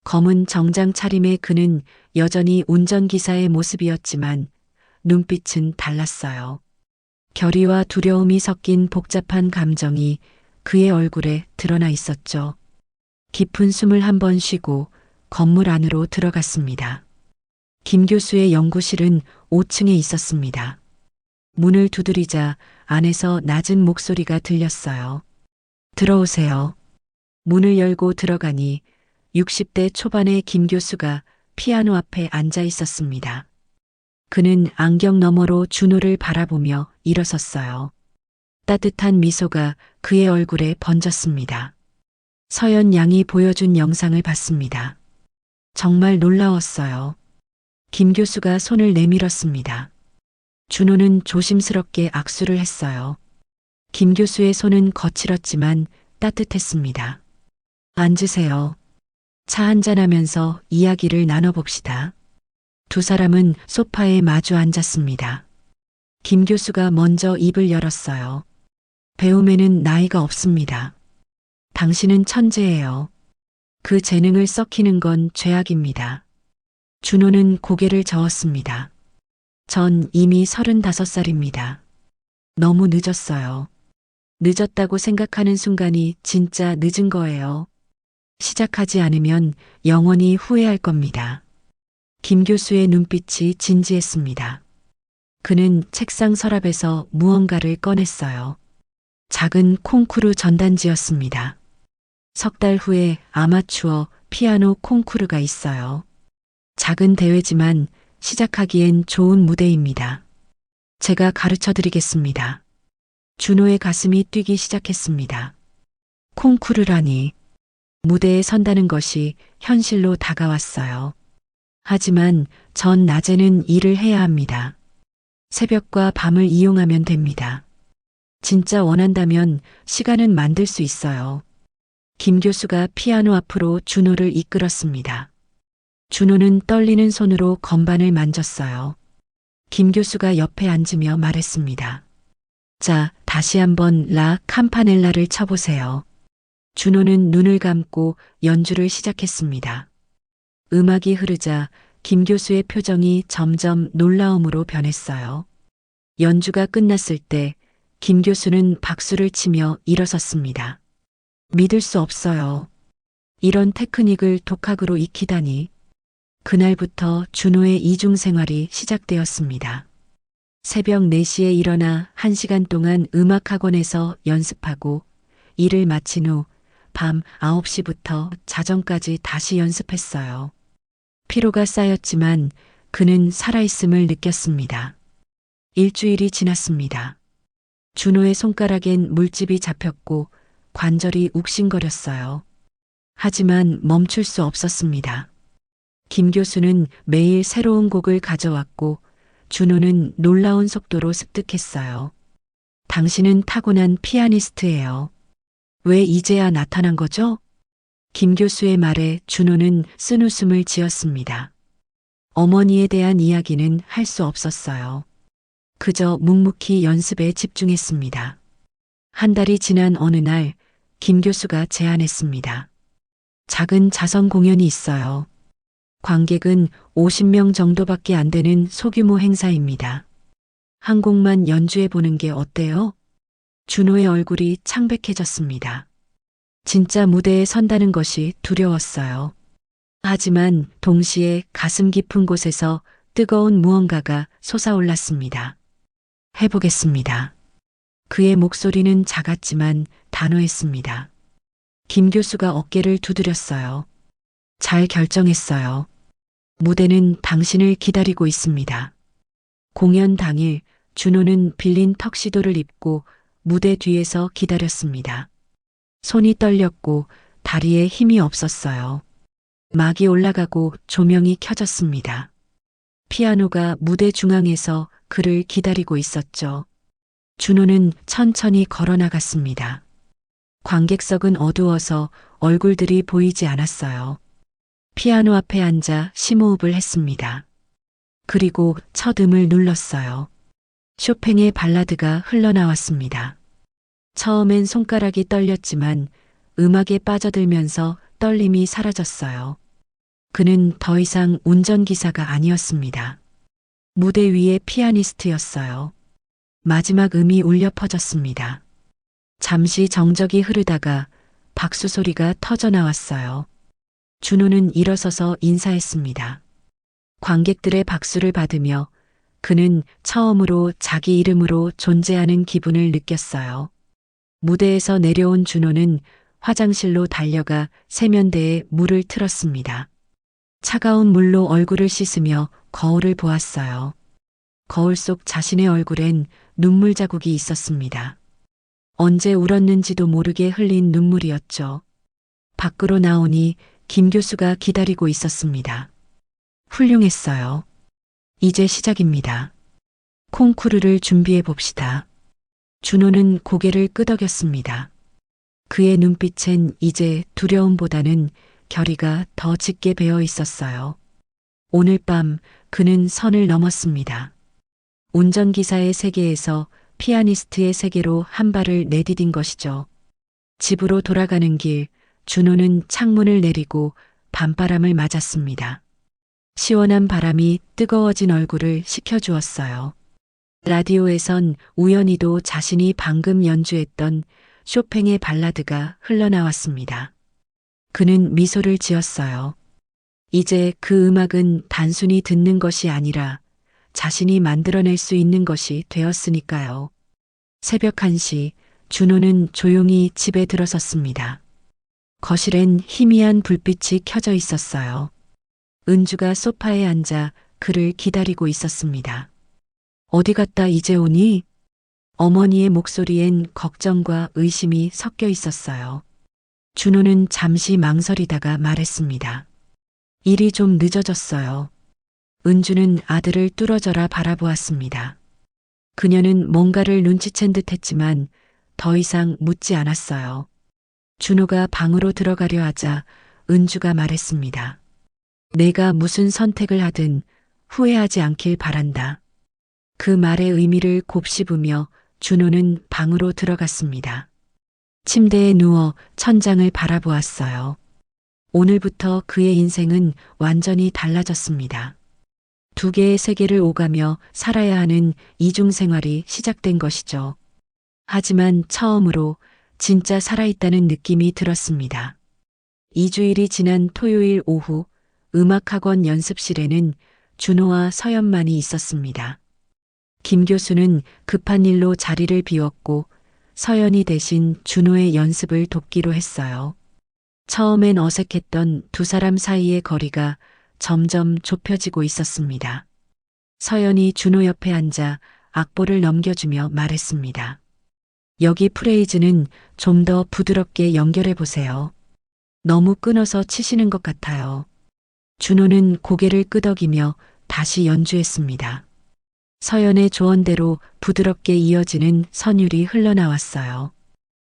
검은 정장 차림의 그는 여전히 운전기사의 모습이었지만 눈빛은 달랐어요. 결의와 두려움이 섞인 복잡한 감정이 그의 얼굴에 드러나 있었죠. 깊은 숨을 한 번 쉬고 건물 안으로 들어갔습니다. 김 교수의 연구실은 5층에 있었습니다. 문을 두드리자 안에서 낮은 목소리가 들렸어요. 들어오세요. 문을 열고 들어가니 60대 초반의 김 교수가 피아노 앞에 앉아 있었습니다. 그는 안경 너머로 준호를 바라보며 일어섰어요. 따뜻한 미소가 그의 얼굴에 번졌습니다. 서연 양이 보여준 영상을 봤습니다. 정말 놀라웠어요. 김 교수가 손을 내밀었습니다. 준호는 조심스럽게 악수를 했어요. 김 교수의 손은 거칠었지만 따뜻했습니다. 앉으세요. 차 한잔하면서 이야기를 나눠봅시다. 두 사람은 소파에 마주 앉았습니다. 김 교수가 먼저 입을 열었어요. 배움에는 나이가 없습니다. 당신은 천재예요. 그 재능을 썩히는 건 죄악입니다. 준호는 고개를 저었습니다. 전 이미 35살입니다. 너무 늦었어요. 늦었다고 생각하는 순간이 진짜 늦은 거예요. 시작하지 않으면 영원히 후회할 겁니다. 김 교수의 눈빛이 진지했습니다. 그는 책상 서랍에서 무언가를 꺼냈어요. 작은 콩쿠르 전단지였습니다. 석 달 후에 아마추어 피아노 콩쿠르가 있어요. 작은 대회지만 시작하기엔 좋은 무대입니다. 제가 가르쳐 드리겠습니다. 준호의 가슴이 뛰기 시작했습니다. 콩쿠르라니. 무대에 선다는 것이 현실로 다가왔어요. 하지만 전 낮에는 일을 해야 합니다. 새벽과 밤을 이용하면 됩니다. 진짜 원한다면 시간은 만들 수 있어요. 김 교수가 피아노 앞으로 준호를 이끌었습니다. 준호는 떨리는 손으로 건반을 만졌어요. 김 교수가 옆에 앉으며 말했습니다. 자, 다시 한번 라 campanel라를 쳐보세요. 준호는 눈을 감고 연주를 시작했습니다. 음악이 흐르자 김 교수의 표정이 점점 놀라움으로 변했어요. 연주가 끝났을 때 김 교수는 박수를 치며 일어섰습니다. 믿을 수 없어요. 이런 테크닉을 독학으로 익히다니. 그날부터 준호의 이중 생활이 시작되었습니다. 새벽 4시에 일어나 1시간 동안 음악학원에서 연습하고 일을 마친 후 밤 9시부터 자정까지 다시 연습했어요. 피로가 쌓였지만 그는 살아있음을 느꼈습니다. 일주일이 지났습니다. 준호의 손가락엔 물집이 잡혔고 관절이 욱신거렸어요. 하지만 멈출 수 없었습니다. 김 교수는 매일 새로운 곡을 가져왔고 준호는 놀라운 속도로 습득했어요. 당신은 타고난 피아니스트예요. 왜 이제야 나타난 거죠? 김 교수의 말에 준호는 쓴웃음을 지었습니다. 어머니에 대한 이야기는 할 수 없었어요. 그저 묵묵히 연습에 집중했습니다. 한 달이 지난 어느 날 김 교수가 제안했습니다. 작은 자선 공연이 있어요. 관객은 50명 정도밖에 안 되는 소규모 행사입니다. 한 곡만 연주해 보는 게 어때요? 준호의 얼굴이 창백해졌습니다. 진짜 무대에 선다는 것이 두려웠어요. 하지만 동시에 가슴 깊은 곳에서 뜨거운 무언가가 솟아올랐습니다. 해보겠습니다. 그의 목소리는 작았지만 단호했습니다. 김 교수가 어깨를 두드렸어요. 잘 결정했어요. 무대는 당신을 기다리고 있습니다. 공연 당일 준호는 빌린 턱시도를 입고 무대 뒤에서 기다렸습니다. 손이 떨렸고 다리에 힘이 없었어요. 막이 올라가고 조명이 켜졌습니다. 피아노가 무대 중앙에서 그를 기다리고 있었죠. 준호는 천천히 걸어 나갔습니다. 관객석은 어두워서 얼굴들이 보이지 않았어요. 피아노 앞에 앉아 심호흡을 했습니다. 그리고 첫 음을 눌렀어요. 쇼팽의 발라드가 흘러나왔습니다. 처음엔 손가락이 떨렸지만 음악에 빠져들면서 떨림이 사라졌어요. 그는 더 이상 운전기사가 아니었습니다. 무대 위의 피아니스트였어요. 마지막 음이 울려 퍼졌습니다. 잠시 정적이 흐르다가 박수 소리가 터져 나왔어요. 준호는 일어서서 인사했습니다. 관객들의 박수를 받으며 그는 처음으로 자기 이름으로 존재하는 기분을 느꼈어요. 무대에서 내려온 준호는 화장실로 달려가 세면대에 물을 틀었습니다. 차가운 물로 얼굴을 씻으며 거울을 보았어요. 거울 속 자신의 얼굴엔 눈물 자국이 있었습니다. 언제 울었는지도 모르게 흘린 눈물이었죠. 밖으로 나오니 김 교수가 기다리고 있었습니다. 훌륭했어요. 이제 시작입니다. 콩쿠르를 준비해 봅시다. 준호는 고개를 끄덕였습니다. 그의 눈빛엔 이제 두려움보다는 결의가 더 짙게 배어 있었어요. 오늘 밤 그는 선을 넘었습니다. 운전기사의 세계에서 피아니스트의 세계로 한 발을 내디딘 것이죠. 집으로 돌아가는 길, 준호는 창문을 내리고 밤바람을 맞았습니다. 시원한 바람이 뜨거워진 얼굴을 식혀주었어요. 라디오에선 우연히도 자신이 방금 연주했던 쇼팽의 발라드가 흘러나왔습니다. 그는 미소를 지었어요. 이제 그 음악은 단순히 듣는 것이 아니라 자신이 만들어낼 수 있는 것이 되었으니까요. 새벽 1시 준호는 조용히 집에 들어섰습니다. 거실엔 희미한 불빛이 켜져 있었어요. 은주가 소파에 앉아 그를 기다리고 있었습니다. 어디 갔다 이제 오니? 어머니의 목소리엔 걱정과 의심이 섞여 있었어요. 준호는 잠시 망설이다가 말했습니다. 일이 좀 늦어졌어요. 은주는 아들을 뚫어져라 바라보았습니다. 그녀는 뭔가를 눈치챈 듯 했지만 더 이상 묻지 않았어요. 준호가 방으로 들어가려 하자 은주가 말했습니다. 내가 무슨 선택을 하든 후회하지 않길 바란다. 그 말의 의미를 곱씹으며 준호는 방으로 들어갔습니다. 침대에 누워 천장을 바라보았어요. 오늘부터 그의 인생은 완전히 달라졌습니다. 두 개의 세계를 오가며 살아야 하는 이중 생활이 시작된 것이죠. 하지만 처음으로 진짜 살아있다는 느낌이 들었습니다. 2주일이 지난 토요일 오후 음악학원 연습실에는 준호와 서연만이 있었습니다. 김 교수는 급한 일로 자리를 비웠고 서연이 대신 준호의 연습을 돕기로 했어요. 처음엔 어색했던 두 사람 사이의 거리가 점점 좁혀지고 있었습니다. 서연이 준호 옆에 앉아 악보를 넘겨주며 말했습니다. 여기 프레이즈는 좀 더 부드럽게 연결해 보세요. 너무 끊어서 치시는 것 같아요. 준호는 고개를 끄덕이며 다시 연주했습니다. 서연의 조언대로 부드럽게 이어지는 선율이 흘러나왔어요.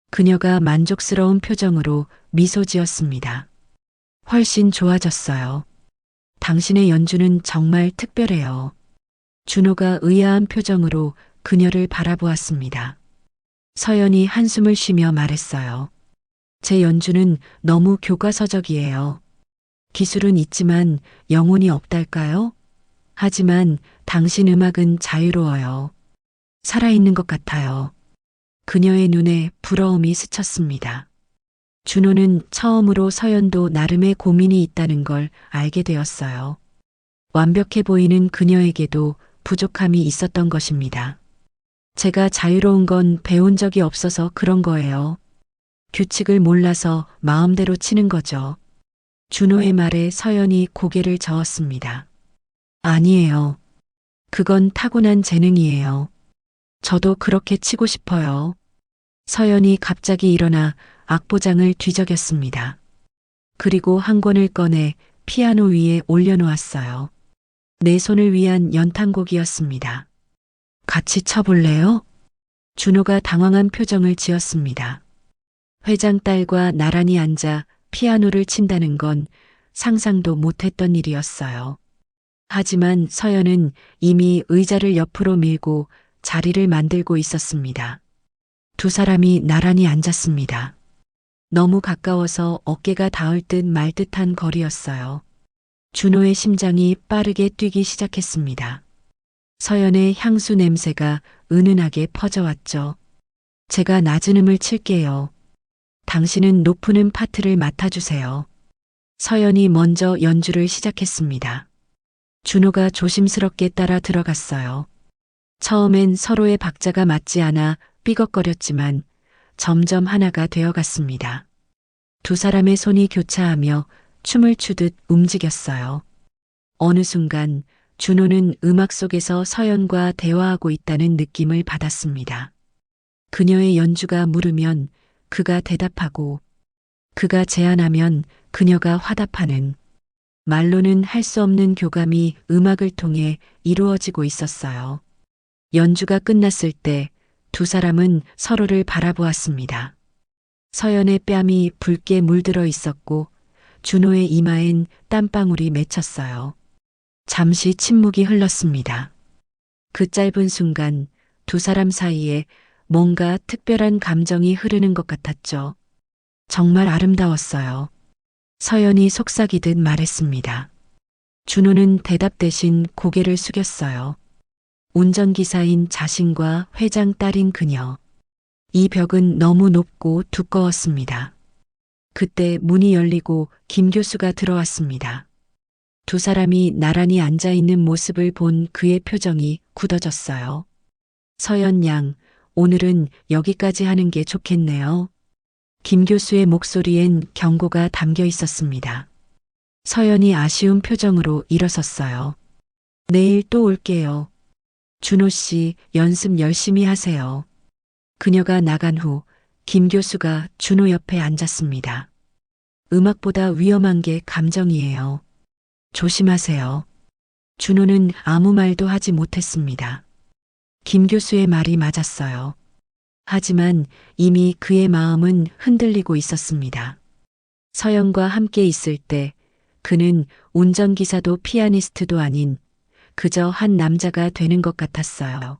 그녀가 만족스러운 표정으로 미소 지었습니다. 훨씬 좋아졌어요. 당신의 연주는 정말 특별해요. 준호가 의아한 표정으로 그녀를 바라보았습니다. 서연이 한숨을 쉬며 말했어요. 제 연주는 너무 교과서적이에요. 기술은 있지만 영혼이 없달까요? 하지만 당신 음악은 자유로워요. 살아있는 것 같아요. 그녀의 눈에 부러움이 스쳤습니다. 준호는 처음으로 서연도 나름의 고민이 있다는 걸 알게 되었어요. 완벽해 보이는 그녀에게도 부족함이 있었던 것입니다. 제가 자유로운 건 배운 적이 없어서 그런 거예요. 규칙을 몰라서 마음대로 치는 거죠. 준호의 말에 서연이 고개를 저었습니다. 아니에요. 그건 타고난 재능이에요. 저도 그렇게 치고 싶어요. 서연이 갑자기 일어나 악보장을 뒤적였습니다. 그리고 한 권을 꺼내 피아노 위에 올려놓았어요. 내 손을 위한 연탄곡이었습니다. 같이 쳐볼래요? 준호가 당황한 표정을 지었습니다. 회장 딸과 나란히 앉아 피아노를 친다는 건 상상도 못했던 일이었어요. 하지만 서연은 이미 의자를 옆으로 밀고 자리를 만들고 있었습니다. 두 사람이 나란히 앉았습니다. 너무 가까워서 어깨가 닿을 듯 말 듯한 거리였어요. 준호의 심장이 빠르게 뛰기 시작했습니다. 서연의 향수 냄새가 은은하게 퍼져왔죠. 제가 낮은 음을 칠게요. 당신은 높은 음 파트를 맡아주세요. 서연이 먼저 연주를 시작했습니다. 준호가 조심스럽게 따라 들어갔어요. 처음엔 서로의 박자가 맞지 않아 삐걱거렸지만 점점 하나가 되어갔습니다. 두 사람의 손이 교차하며 춤을 추듯 움직였어요. 어느 순간 준호는 음악 속에서 서연과 대화하고 있다는 느낌을 받았습니다. 그녀의 연주가 물으면 그가 대답하고, 그가 제안하면 그녀가 화답하는, 말로는 할 수 없는 교감이 음악을 통해 이루어지고 있었어요. 연주가 끝났을 때 두 사람은 서로를 바라보았습니다. 서연의 뺨이 붉게 물들어 있었고 준호의 이마엔 땀방울이 맺혔어요. 잠시 침묵이 흘렀습니다. 그 짧은 순간 두 사람 사이에 뭔가 특별한 감정이 흐르는 것 같았죠. 정말 아름다웠어요. 서연이 속삭이듯 말했습니다. 준호는 대답 대신 고개를 숙였어요. 운전기사인 자신과 회장 딸인 그녀. 이 벽은 너무 높고 두꺼웠습니다. 그때 문이 열리고 김 교수가 들어왔습니다. 두 사람이 나란히 앉아 있는 모습을 본 그의 표정이 굳어졌어요. 서연 양, 오늘은 여기까지 하는 게 좋겠네요. 김 교수의 목소리엔 경고가 담겨 있었습니다. 서연이 아쉬운 표정으로 일어섰어요. 내일 또 올게요. 준호 씨, 연습 열심히 하세요. 그녀가 나간 후 김 교수가 준호 옆에 앉았습니다. 음악보다 위험한 게 감정이에요. 조심하세요. 준호는 아무 말도 하지 못했습니다. 김 교수의 말이 맞았어요. 하지만 이미 그의 마음은 흔들리고 있었습니다. 서연과 함께 있을 때 그는 운전기사도 피아니스트도 아닌 그저 한 남자가 되는 것 같았어요.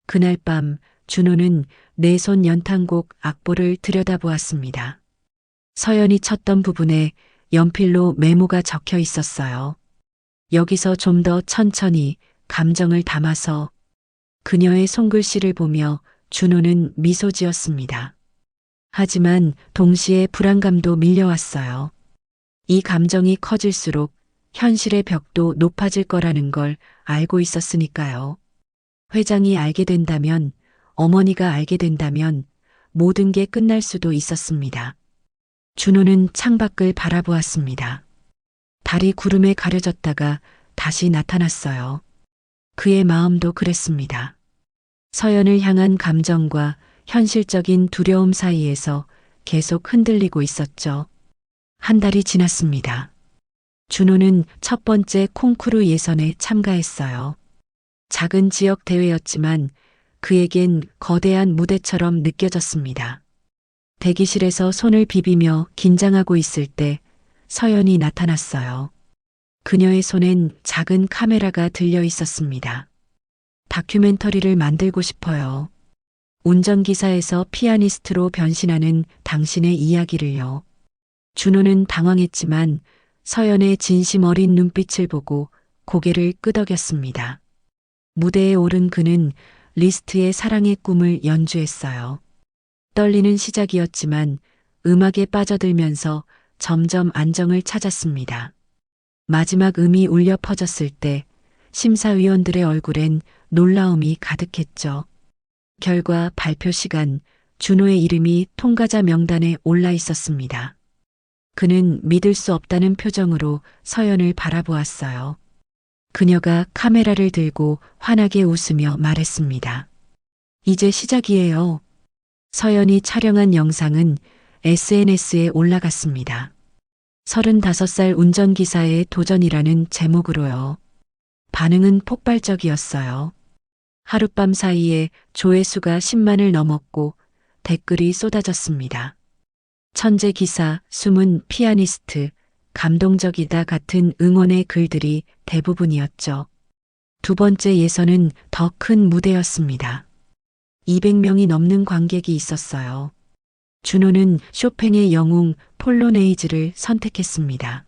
그날 밤 준호는 내 손 연탄곡 악보를 들여다보았습니다. 서연이 쳤던 부분에 연필로 메모가 적혀 있었어요. 여기서 좀 더 천천히 감정을 담아서. 그녀의 손글씨를 보며 준호는 미소 지었습니다. 하지만 동시에 불안감도 밀려왔어요. 이 감정이 커질수록 현실의 벽도 높아질 거라는 걸 알고 있었으니까요. 회장이 알게 된다면, 어머니가 알게 된다면 모든 게 끝날 수도 있었습니다. 준호는 창밖을 바라보았습니다. 달이 구름에 가려졌다가 다시 나타났어요. 그의 마음도 그랬습니다. 서연을 향한 감정과 현실적인 두려움 사이에서 계속 흔들리고 있었죠. 한 달이 지났습니다. 준호는 첫 번째 콩쿠르 예선에 참가했어요. 작은 지역 대회였지만 그에겐 거대한 무대처럼 느껴졌습니다. 대기실에서 손을 비비며 긴장하고 있을 때 서연이 나타났어요. 그녀의 손엔 작은 카메라가 들려 있었습니다. 다큐멘터리를 만들고 싶어요. 운전기사에서 피아니스트로 변신하는 당신의 이야기를요. 준호는 당황했지만 서연의 진심 어린 눈빛을 보고 고개를 끄덕였습니다. 무대에 오른 그는 리스트의 사랑의 꿈을 연주했어요. 떨리는 시작이었지만 음악에 빠져들면서 점점 안정을 찾았습니다. 마지막 음이 울려 퍼졌을 때 심사위원들의 얼굴엔 놀라움이 가득했죠. 결과 발표 시간, 준호의 이름이 통과자 명단에 올라 있었습니다. 그는 믿을 수 없다는 표정으로 서연을 바라보았어요. 그녀가 카메라를 들고 환하게 웃으며 말했습니다. 이제 시작이에요. 서연이 촬영한 영상은 SNS에 올라갔습니다. 35살 운전기사의 도전이라는 제목으로요. 반응은 폭발적이었어요. 하룻밤 사이에 조회수가 10만을 넘었고 댓글이 쏟아졌습니다. 천재 기사, 숨은 피아니스트, 감동적이다 같은 응원의 글들이 대부분이었죠. 두 번째 예선은 더 큰 무대였습니다. 200명이 넘는 관객이 있었어요. 준호는 쇼팽의 영웅 폴로네이즈를 선택했습니다.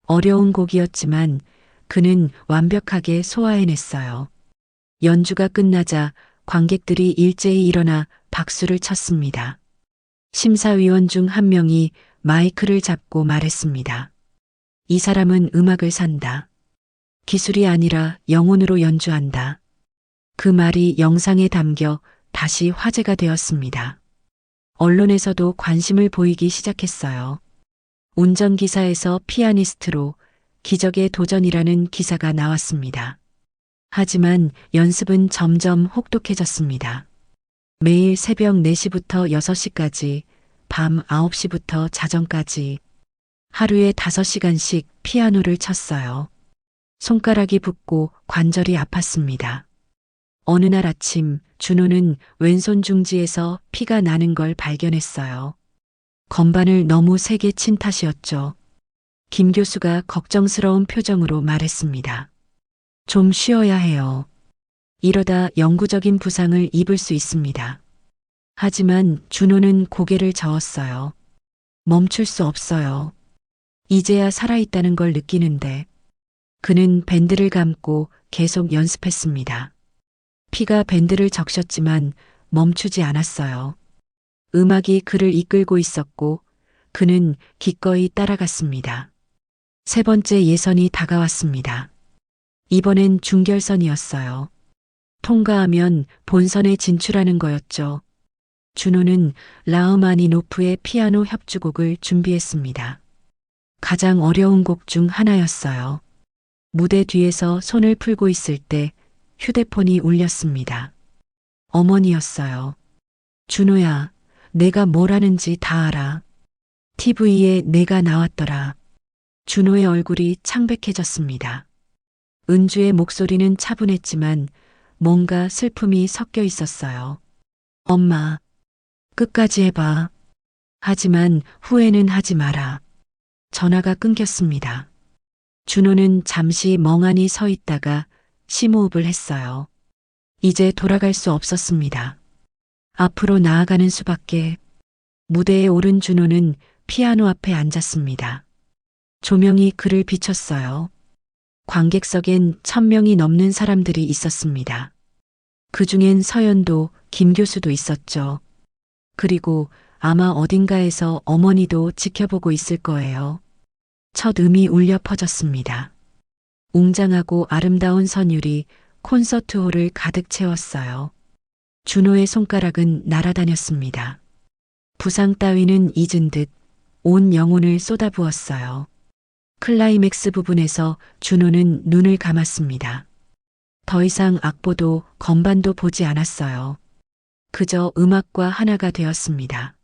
어려운 곡이었지만 그는 완벽하게 소화해냈어요. 연주가 끝나자 관객들이 일제히 일어나 박수를 쳤습니다. 심사위원 중 한 명이 마이크를 잡고 말했습니다. 이 사람은 음악을 산다. 기술이 아니라 영혼으로 연주한다. 그 말이 영상에 담겨 다시 화제가 되었습니다. 언론에서도 관심을 보이기 시작했어요. 운전기사에서 피아니스트로 기적의 도전이라는 기사가 나왔습니다. 하지만 연습은 점점 혹독해졌습니다. 매일 새벽 4시부터 6시까지, 밤 9시부터 자정까지 하루에 5시간씩 피아노를 쳤어요. 손가락이 붓고 관절이 아팠습니다. 어느 날 아침 준호는 왼손 중지에서 피가 나는 걸 발견했어요. 건반을 너무 세게 친 탓이었죠. 김 교수가 걱정스러운 표정으로 말했습니다. 좀 쉬어야 해요. 이러다 영구적인 부상을 입을 수 있습니다. 하지만 준호는 고개를 저었어요. 멈출 수 없어요. 이제야 살아있다는 걸 느끼는데. 그는 밴드를 감고 계속 연습했습니다. 피가 밴드를 적셨지만 멈추지 않았어요. 음악이 그를 이끌고 있었고 그는 기꺼이 따라갔습니다. 세 번째 예선이 다가왔습니다. 이번엔 중결선이었어요. 통과하면 본선에 진출하는 거였죠. 준호는 라흐마니노프의 피아노 협주곡을 준비했습니다. 가장 어려운 곡 중 하나였어요. 무대 뒤에서 손을 풀고 있을 때 휴대폰이 울렸습니다. 어머니였어요. 준호야, 내가 뭘 하는지 다 알아. TV에 내가 나왔더라. 준호의 얼굴이 창백해졌습니다. 은주의 목소리는 차분했지만 뭔가 슬픔이 섞여 있었어요. 엄마, 끝까지 해봐. 하지만 후회는 하지 마라. 전화가 끊겼습니다. 준호는 잠시 멍하니 서 있다가 심호흡을 했어요. 이제 돌아갈 수 없었습니다. 앞으로 나아가는 수밖에. 무대에 오른 준호는 피아노 앞에 앉았습니다. 조명이 그를 비췄어요. 관객석엔 1000명이 넘는 사람들이 있었습니다. 그 중엔 서연도 김 교수도 있었죠. 그리고 아마 어딘가에서 어머니도 지켜보고 있을 거예요. 첫 음이 울려 퍼졌습니다. 웅장하고 아름다운 선율이 콘서트홀을 가득 채웠어요. 준호의 손가락은 날아다녔습니다. 부상 따위는 잊은 듯 온 영혼을 쏟아부었어요. 클라이맥스 부분에서 준호는 눈을 감았습니다. 더 이상 악보도 건반도 보지 않았어요. 그저 음악과 하나가 되었습니다.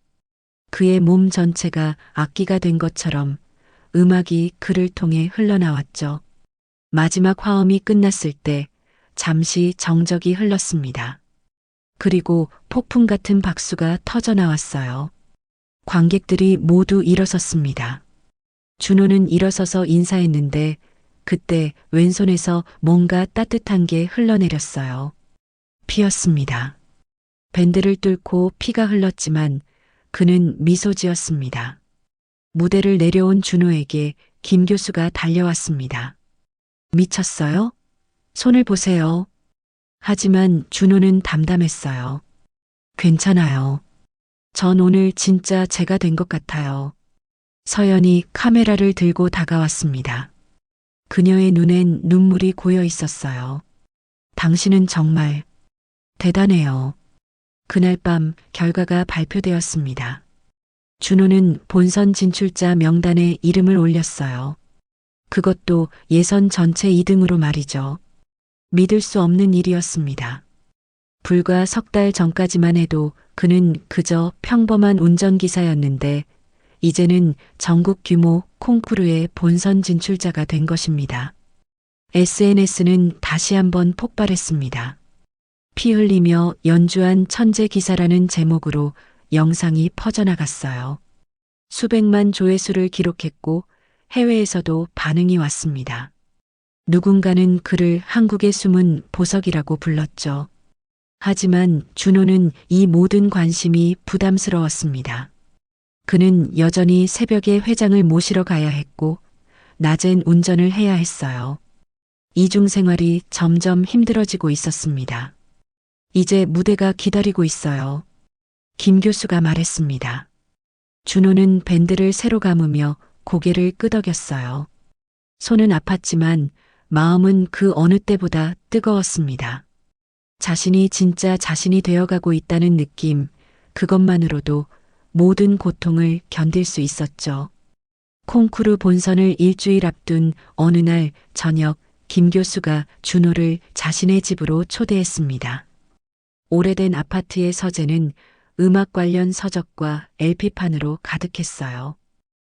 그의 몸 전체가 악기가 된 것처럼 음악이 그를 통해 흘러나왔죠. 마지막 화음이 끝났을 때 잠시 정적이 흘렀습니다. 그리고 폭풍 같은 박수가 터져 나왔어요. 관객들이 모두 일어섰습니다. 준호는 일어서서 인사했는데 그때 왼손에서 뭔가 따뜻한 게 흘러내렸어요. 피였습니다. 밴드를 뚫고 피가 흘렀지만 그는 미소 지었습니다. 무대를 내려온 준호에게 김 교수가 달려왔습니다. 미쳤어요? 손을 보세요. 하지만 준호는 담담했어요. 괜찮아요. 전 오늘 진짜 제가 된 것 같아요. 서연이 카메라를 들고 다가왔습니다. 그녀의 눈엔 눈물이 고여 있었어요. 당신은 정말 대단해요. 그날 밤 결과가 발표되었습니다. 준호는 본선 진출자 명단에 이름을 올렸어요. 그것도 예선 전체 2등으로 말이죠. 믿을 수 없는 일이었습니다. 불과 석 달 전까지만 해도 그는 그저 평범한 운전기사였는데 이제는 전국 규모 콩쿠르의 본선 진출자가 된 것입니다. SNS는 다시 한번 폭발했습니다. 피 흘리며 연주한 천재 기사라는 제목으로 영상이 퍼져나갔어요. 수백만 조회수를 기록했고 해외에서도 반응이 왔습니다. 누군가는 그를 한국의 숨은 보석이라고 불렀죠. 하지만 준호는 이 모든 관심이 부담스러웠습니다. 그는 여전히 새벽에 회장을 모시러 가야 했고 낮엔 운전을 해야 했어요. 이중 생활이 점점 힘들어지고 있었습니다. 이제 무대가 기다리고 있어요. 김 교수가 말했습니다. 준호는 밴드를 새로 감으며 고개를 끄덕였어요. 손은 아팠지만 마음은 그 어느 때보다 뜨거웠습니다. 자신이 진짜 자신이 되어가고 있다는 느낌, 그것만으로도 모든 고통을 견딜 수 있었죠. 콩쿠르 본선을 일주일 앞둔 어느 날 저녁, 김 교수가 준호를 자신의 집으로 초대했습니다. 오래된 아파트의 서재는 음악 관련 서적과 LP판으로 가득했어요.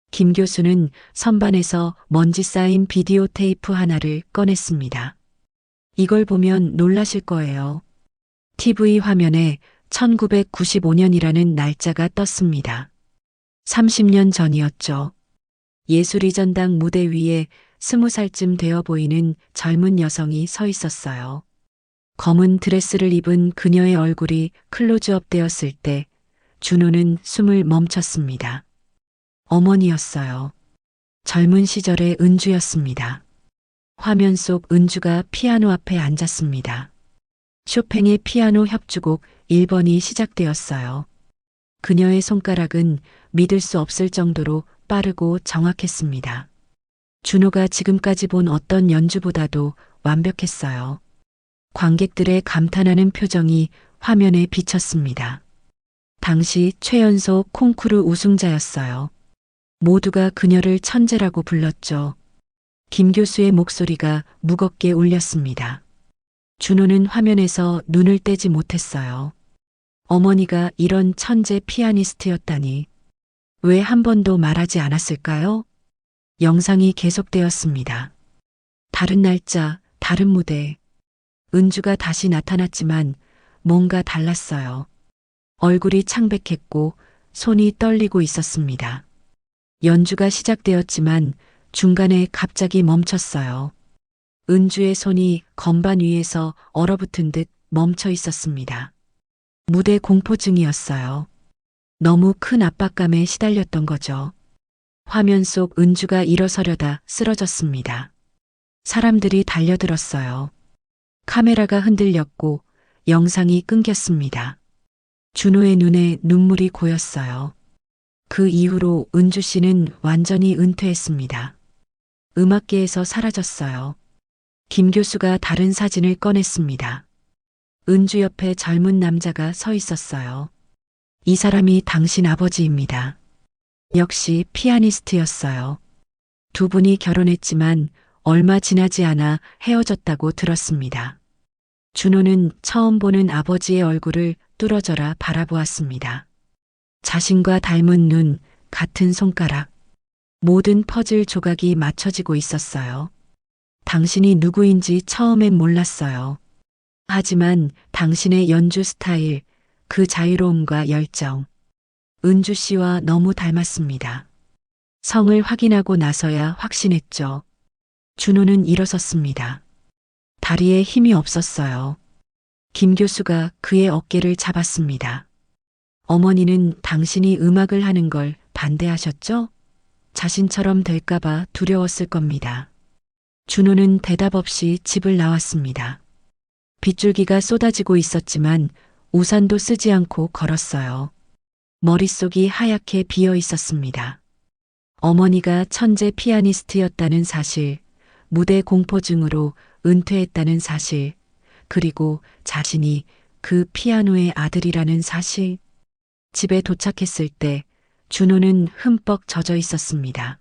김 교수는 선반에서 먼지 쌓인 비디오 테이프 하나를 꺼냈습니다. 이걸 보면 놀라실 거예요. TV 화면에 1995년이라는 날짜가 떴습니다. 30년 전이었죠. 예술의 전당 무대 위에 20살쯤 되어 보이는 젊은 여성이 서 있었어요. 검은 드레스를 입은 그녀의 얼굴이 클로즈업 되었을 때 준호는 숨을 멈췄습니다. 어머니였어요. 젊은 시절의 은주였습니다. 화면 속 은주가 피아노 앞에 앉았습니다. 쇼팽의 피아노 협주곡 1번이 시작되었어요. 그녀의 손가락은 믿을 수 없을 정도로 빠르고 정확했습니다. 준호가 지금까지 본 어떤 연주보다도 완벽했어요. 관객들의 감탄하는 표정이 화면에 비쳤습니다. 당시 최연소 콩쿠르 우승자였어요. 모두가 그녀를 천재라고 불렀죠. 김 교수의 목소리가 무겁게 울렸습니다. 준호는 화면에서 눈을 떼지 못했어요. 어머니가 이런 천재 피아니스트였다니. 왜 한 번도 말하지 않았을까요? 영상이 계속되었습니다. 다른 날짜, 다른 무대. 은주가 다시 나타났지만 뭔가 달랐어요. 얼굴이 창백했고 손이 떨리고 있었습니다. 연주가 시작되었지만 중간에 갑자기 멈췄어요. 은주의 손이 건반 위에서 얼어붙은 듯 멈춰 있었습니다. 무대 공포증이었어요. 너무 큰 압박감에 시달렸던 거죠. 화면 속 은주가 일어서려다 쓰러졌습니다. 사람들이 달려들었어요. 카메라가 흔들렸고 영상이 끊겼습니다. 준호의 눈에 눈물이 고였어요. 그 이후로 은주 씨는 완전히 은퇴했습니다. 음악계에서 사라졌어요. 김 교수가 다른 사진을 꺼냈습니다. 은주 옆에 젊은 남자가 서 있었어요. 이 사람이 당신 아버지입니다. 역시 피아니스트였어요. 두 분이 결혼했지만 얼마 지나지 않아 헤어졌다고 들었습니다. 준호는 처음 보는 아버지의 얼굴을 뚫어져라 바라보았습니다. 자신과 닮은 눈, 같은 손가락. 모든 퍼즐 조각이 맞춰지고 있었어요. 당신이 누구인지 처음엔 몰랐어요. 하지만 당신의 연주 스타일, 그 자유로움과 열정. 은주 씨와 너무 닮았습니다. 성을 확인하고 나서야 확신했죠. 준호는 일어섰습니다. 다리에 힘이 없었어요. 김 교수가 그의 어깨를 잡았습니다. 어머니는 당신이 음악을 하는 걸 반대하셨죠? 자신처럼 될까봐 두려웠을 겁니다. 준호는 대답 없이 집을 나왔습니다. 빗줄기가 쏟아지고 있었지만 우산도 쓰지 않고 걸었어요. 머릿속이 하얗게 비어 있었습니다. 어머니가 천재 피아니스트였다는 사실, 무대 공포증으로 은퇴했다는 사실, 그리고 자신이 그 피아노의 아들이라는 사실. 집에 도착했을 때 준호는 흠뻑 젖어 있었습니다.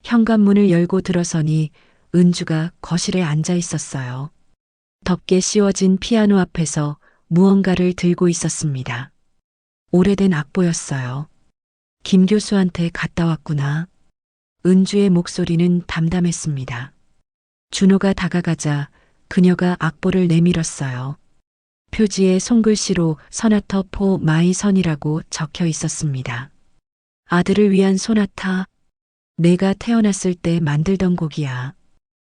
현관문을 열고 들어서니 은주가 거실에 앉아 있었어요. 덥게 씌워진 피아노 앞에서 무언가를 들고 있었습니다. 오래된 악보였어요. 김 교수한테 갔다 왔구나. 은주의 목소리는 담담했습니다. 준호가 다가가자 그녀가 악보를 내밀었어요. 표지에 손글씨로 서나터 포 마이 선이라고 적혀 있었습니다. 아들을 위한 소나타. 내가 태어났을 때 만들던 곡이야.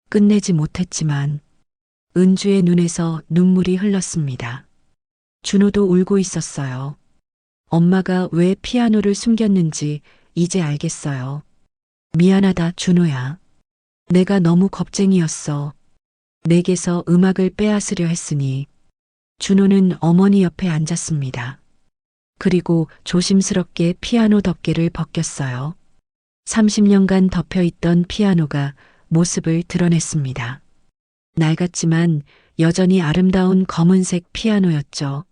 끝내지 못했지만 은주의 눈에서 눈물이 흘렀습니다. 준호도 울고 있었어요. 엄마가 왜 피아노를 숨겼는지 이제 알겠어요. 미안하다, 준호야. 내가 너무 겁쟁이였어. 내게서 음악을 빼앗으려 했으니. 준호는 어머니 옆에 앉았습니다. 그리고 조심스럽게 피아노 덮개를 벗겼어요. 30년간 덮여있던 피아노가 모습을 드러냈습니다. 낡았지만 여전히 아름다운 검은색 피아노였죠.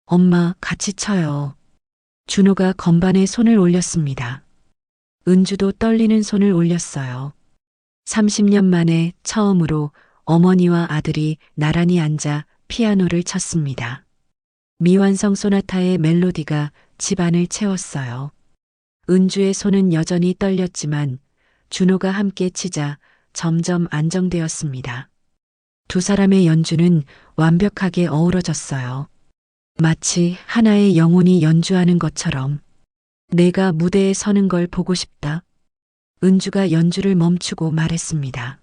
엄마, 같이 쳐요. 준호가 건반에 손을 올렸습니다. 은주도 떨리는 손을 올렸어요. 30년 만에 처음으로 어머니와 아들이 나란히 앉아 피아노를 쳤습니다. 미완성 소나타의 멜로디가 집안을 채웠어요. 은주의 손은 여전히 떨렸지만 준호가 함께 치자 점점 안정되었습니다. 두 사람의 연주는 완벽하게 어우러졌어요. 마치 하나의 영혼이 연주하는 것처럼. 내가 무대에 서는 걸 보고 싶다. 은주가 연주를 멈추고 말했습니다.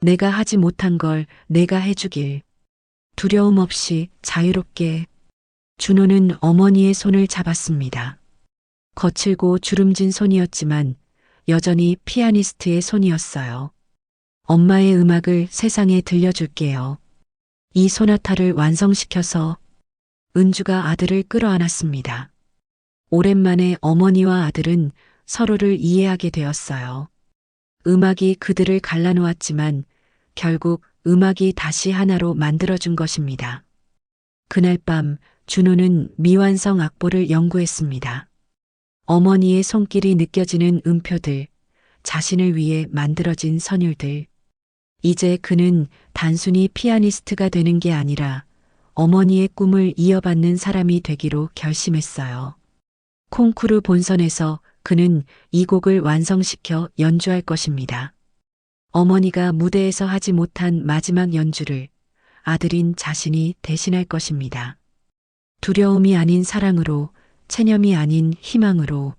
내가 하지 못한 걸 내가 해주길. 두려움 없이 자유롭게. 준호는 어머니의 손을 잡았습니다. 거칠고 주름진 손이었지만 여전히 피아니스트의 손이었어요. 엄마의 음악을 세상에 들려줄게요. 이 소나타를 완성시켜서. 은주가 아들을 끌어안았습니다. 오랜만에 어머니와 아들은 서로를 이해하게 되었어요. 음악이 그들을 갈라놓았지만 결국 음악이 다시 하나로 만들어준 것입니다. 그날 밤 준호는 미완성 악보를 연구했습니다. 어머니의 손길이 느껴지는 음표들, 자신을 위해 만들어진 선율들. 이제 그는 단순히 피아니스트가 되는 게 아니라 어머니의 꿈을 이어받는 사람이 되기로 결심했어요. 콩쿠르 본선에서 그는 이 곡을 완성시켜 연주할 것입니다. 어머니가 무대에서 하지 못한 마지막 연주를 아들인 자신이 대신할 것입니다. 두려움이 아닌 사랑으로, 체념이 아닌 희망으로.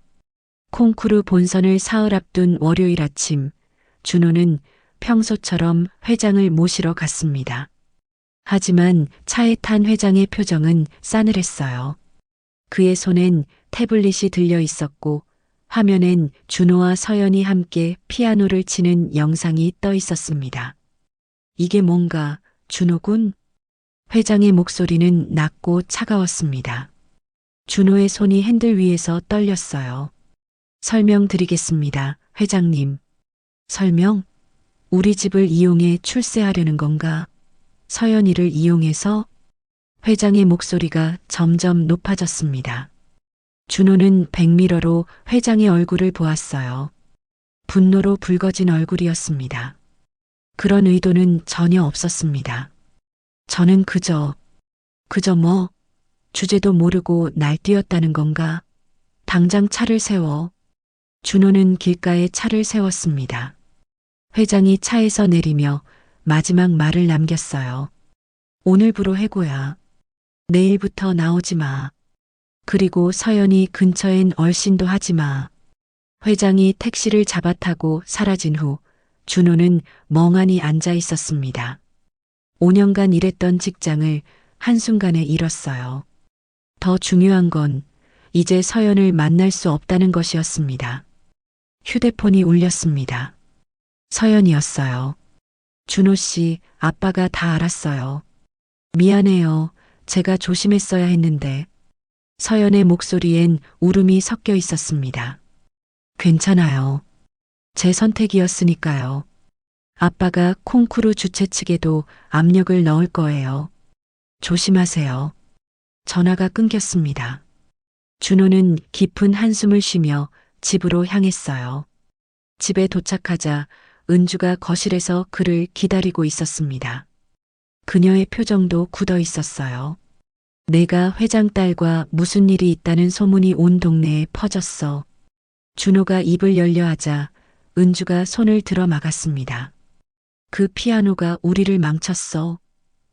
콩쿠르 본선을 사흘 앞둔 월요일 아침, 준호는 평소처럼 회장을 모시러 갔습니다. 하지만 차에 탄 회장의 표정은 싸늘했어요. 그의 손엔 태블릿이 들려 있었고 화면엔 준호와 서연이 함께 피아노를 치는 영상이 떠 있었습니다. 이게 뭔가, 준호군? 회장의 목소리는 낮고 차가웠습니다. 준호의 손이 핸들 위에서 떨렸어요. 설명드리겠습니다, 회장님. 설명? 우리 집을 이용해 출세하려는 건가? 서연이를 이용해서? 회장의 목소리가 점점 높아졌습니다. 준호는 백미러로 회장의 얼굴을 보았어요. 분노로 붉어진 얼굴이었습니다. 그런 의도는 전혀 없었습니다. 저는 그저 뭐, 주제도 모르고 날뛰었다는 건가? 당장 차를 세워. 준호는 길가에 차를 세웠습니다. 회장이 차에서 내리며 마지막 말을 남겼어요. 오늘부로 해고야. 내일부터 나오지 마. 그리고 서연이 근처엔 얼씬도 하지 마. 회장이 택시를 잡아타고 사라진 후 준호는 멍하니 앉아 있었습니다. 5년간 일했던 직장을 한순간에 잃었어요. 더 중요한 건 이제 서연을 만날 수 없다는 것이었습니다. 휴대폰이 울렸습니다. 서연이었어요. 준호 씨, 아빠가 다 알았어요. 미안해요. 제가 조심했어야 했는데. 서연의 목소리엔 울음이 섞여 있었습니다. 괜찮아요. 제 선택이었으니까요. 아빠가 콩쿠르 주최 측에도 압력을 넣을 거예요. 조심하세요. 전화가 끊겼습니다. 준호는 깊은 한숨을 쉬며 집으로 향했어요. 집에 도착하자 은주가 거실에서 그를 기다리고 있었습니다. 그녀의 표정도 굳어 있었어요. 내가 회장 딸과 무슨 일이 있다는 소문이 온 동네에 퍼졌어. 준호가 입을 열려 하자 은주가 손을 들어 막았습니다. 그 피아노가 우리를 망쳤어.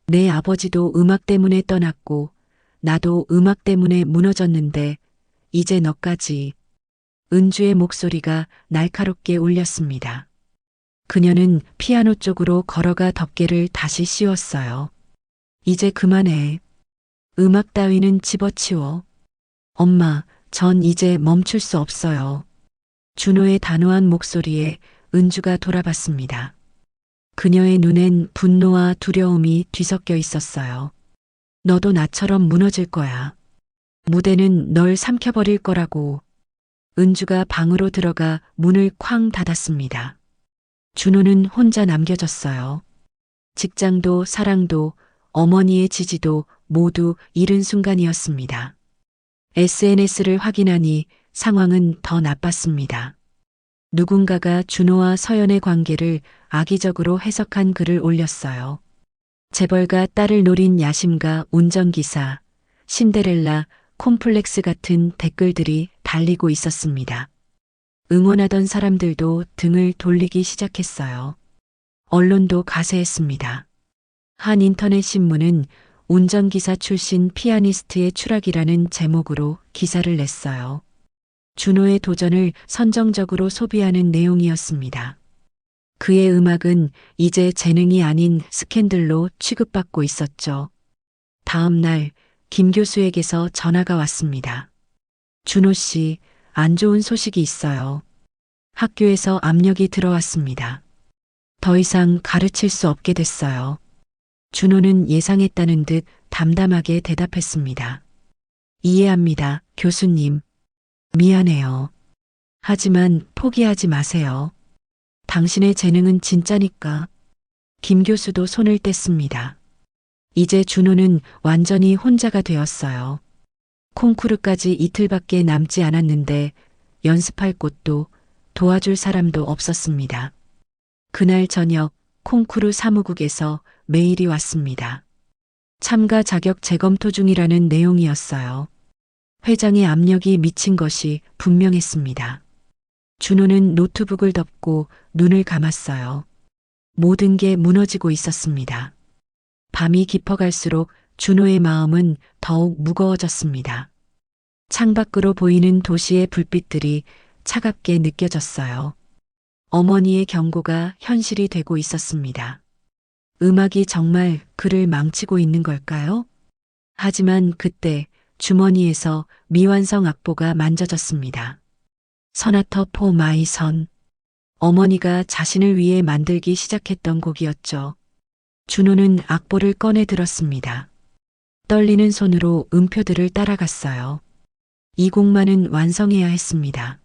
내 아버지도 음악 때문에 떠났고 나도 음악 때문에 무너졌는데 이제 너까지. 은주의 목소리가 날카롭게 울렸습니다. 그녀는 피아노 쪽으로 걸어가 덮개를 다시 씌웠어요. 이제 그만해. 음악 따위는 집어치워. 엄마, 전 이제 멈출 수 없어요. 준호의 단호한 목소리에 은주가 돌아봤습니다. 그녀의 눈엔 분노와 두려움이 뒤섞여 있었어요. 너도 나처럼 무너질 거야. 무대는 널 삼켜버릴 거라고. 은주가 방으로 들어가 문을 쾅 닫았습니다. 준호는 혼자 남겨졌어요. 직장도 사랑도 어머니의 지지도 모두 잃은 순간이었습니다. SNS를 확인하니 상황은 더 나빴습니다. 누군가가 준호와 서연의 관계를 악의적으로 해석한 글을 올렸어요. 재벌가 딸을 노린 야심가 운전기사, 신데렐라, 콤플렉스 같은 댓글들이 달리고 있었습니다. 응원하던 사람들도 등을 돌리기 시작했어요. 언론도 가세했습니다. 한 인터넷 신문은 운전기사 출신 피아니스트의 추락이라는 제목으로 기사를 냈어요. 준호의 도전을 선정적으로 소비하는 내용이었습니다. 그의 음악은 이제 재능이 아닌 스캔들로 취급받고 있었죠. 다음 날 김 교수에게서 전화가 왔습니다. 준호 씨, 안 좋은 소식이 있어요. 학교에서 압력이 들어왔습니다. 더 이상 가르칠 수 없게 됐어요. 준호는 예상했다는 듯 담담하게 대답했습니다. 이해합니다, 교수님. 미안해요. 하지만 포기하지 마세요. 당신의 재능은 진짜니까. 김 교수도 손을 뗐습니다. 이제 준호는 완전히 혼자가 되었어요. 콩쿠르까지 이틀밖에 남지 않았는데 연습할 곳도 도와줄 사람도 없었습니다. 그날 저녁 콩쿠르 사무국에서 메일이 왔습니다. 참가 자격 재검토 중이라는 내용이었어요. 회장의 압력이 미친 것이 분명했습니다. 준호는 노트북을 덮고 눈을 감았어요. 모든 게 무너지고 있었습니다. 밤이 깊어갈수록 준호의 마음은 더욱 무거워졌습니다. 창밖으로 보이는 도시의 불빛들이 차갑게 느껴졌어요. 어머니의 경고가 현실이 되고 있었습니다. 음악이 정말 그를 망치고 있는 걸까요? 하지만 그때 주머니에서 미완성 악보가 만져졌습니다. 소나타 포 마이 선. 어머니가 자신을 위해 만들기 시작했던 곡이었죠. 준호는 악보를 꺼내 들었습니다. 떨리는 손으로 음표들을 따라갔어요. 이 곡만은 완성해야 했습니다.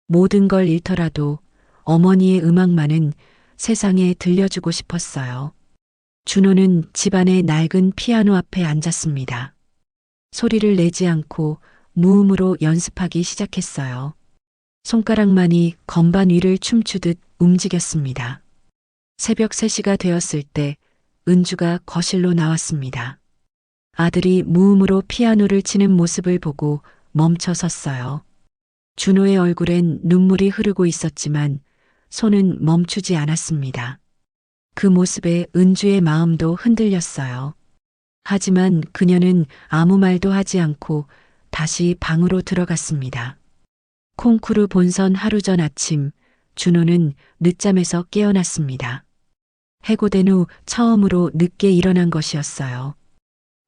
모든 걸 잃더라도 어머니의 음악만은 세상에 들려주고 싶었어요. 준호는 집안의 낡은 피아노 앞에 앉았습니다. 소리를 내지 않고 무음으로 연습하기 시작했어요. 손가락만이 건반 위를 춤추듯 움직였습니다. 새벽 3시가 되었을 때 은주가 거실로 나왔습니다. 아들이 무음으로 피아노를 치는 모습을 보고 멈춰 섰어요. 준호의 얼굴엔 눈물이 흐르고 있었지만 손은 멈추지 않았습니다. 그 모습에 은주의 마음도 흔들렸어요. 하지만 그녀는 아무 말도 하지 않고 다시 방으로 들어갔습니다. 콩쿠르 본선 하루 전 아침, 준호는 늦잠에서 깨어났습니다. 해고된 후 처음으로 늦게 일어난 것이었어요.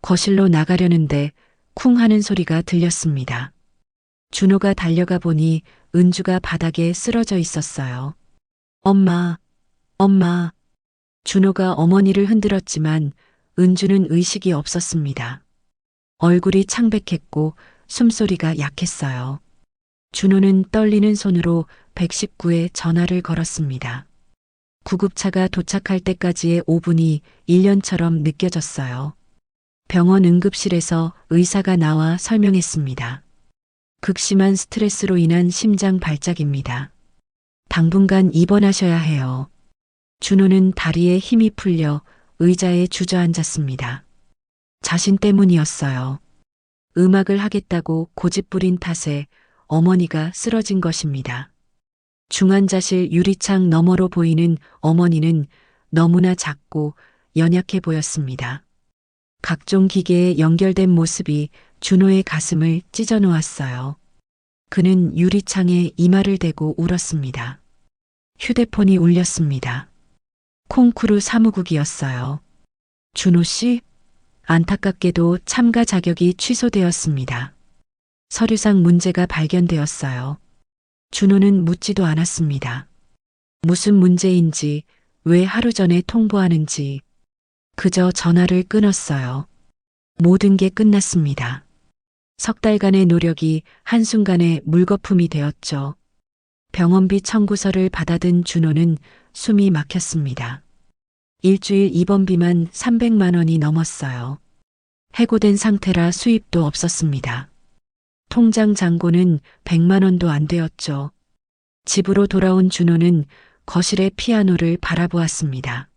거실로 나가려는데 쿵 하는 소리가 들렸습니다. 준호가 달려가 보니 은주가 바닥에 쓰러져 있었어요. 엄마, 엄마. 준호가 어머니를 흔들었지만 은주는 의식이 없었습니다. 얼굴이 창백했고 숨소리가 약했어요. 준호는 떨리는 손으로 119에 전화를 걸었습니다. 구급차가 도착할 때까지의 5분이 1년처럼 느껴졌어요. 병원 응급실에서 의사가 나와 설명했습니다. 극심한 스트레스로 인한 심장 발작입니다. 당분간 입원하셔야 해요. 준호는 다리에 힘이 풀려 의자에 주저앉았습니다. 자신 때문이었어요. 음악을 하겠다고 고집부린 탓에 어머니가 쓰러진 것입니다. 중환자실 유리창 너머로 보이는 어머니는 너무나 작고 연약해 보였습니다. 각종 기계에 연결된 모습이 준호의 가슴을 찢어 놓았어요. 그는 유리창에 이마를 대고 울었습니다. 휴대폰이 울렸습니다. 콩쿠르 사무국이었어요. 준호 씨? 안타깝게도 참가 자격이 취소되었습니다. 서류상 문제가 발견되었어요. 준호는 묻지도 않았습니다. 무슨 문제인지, 왜 하루 전에 통보하는지. 그저 전화를 끊었어요. 모든 게 끝났습니다. 석 달간의 노력이 한순간에 물거품이 되었죠. 병원비 청구서를 받아든 준호는 숨이 막혔습니다. 일주일 입원비만 300만 원이 넘었어요. 해고된 상태라 수입도 없었습니다. 통장 잔고는 100만 원도 안 되었죠. 집으로 돌아온 준호는 거실의 피아노를 바라보았습니다.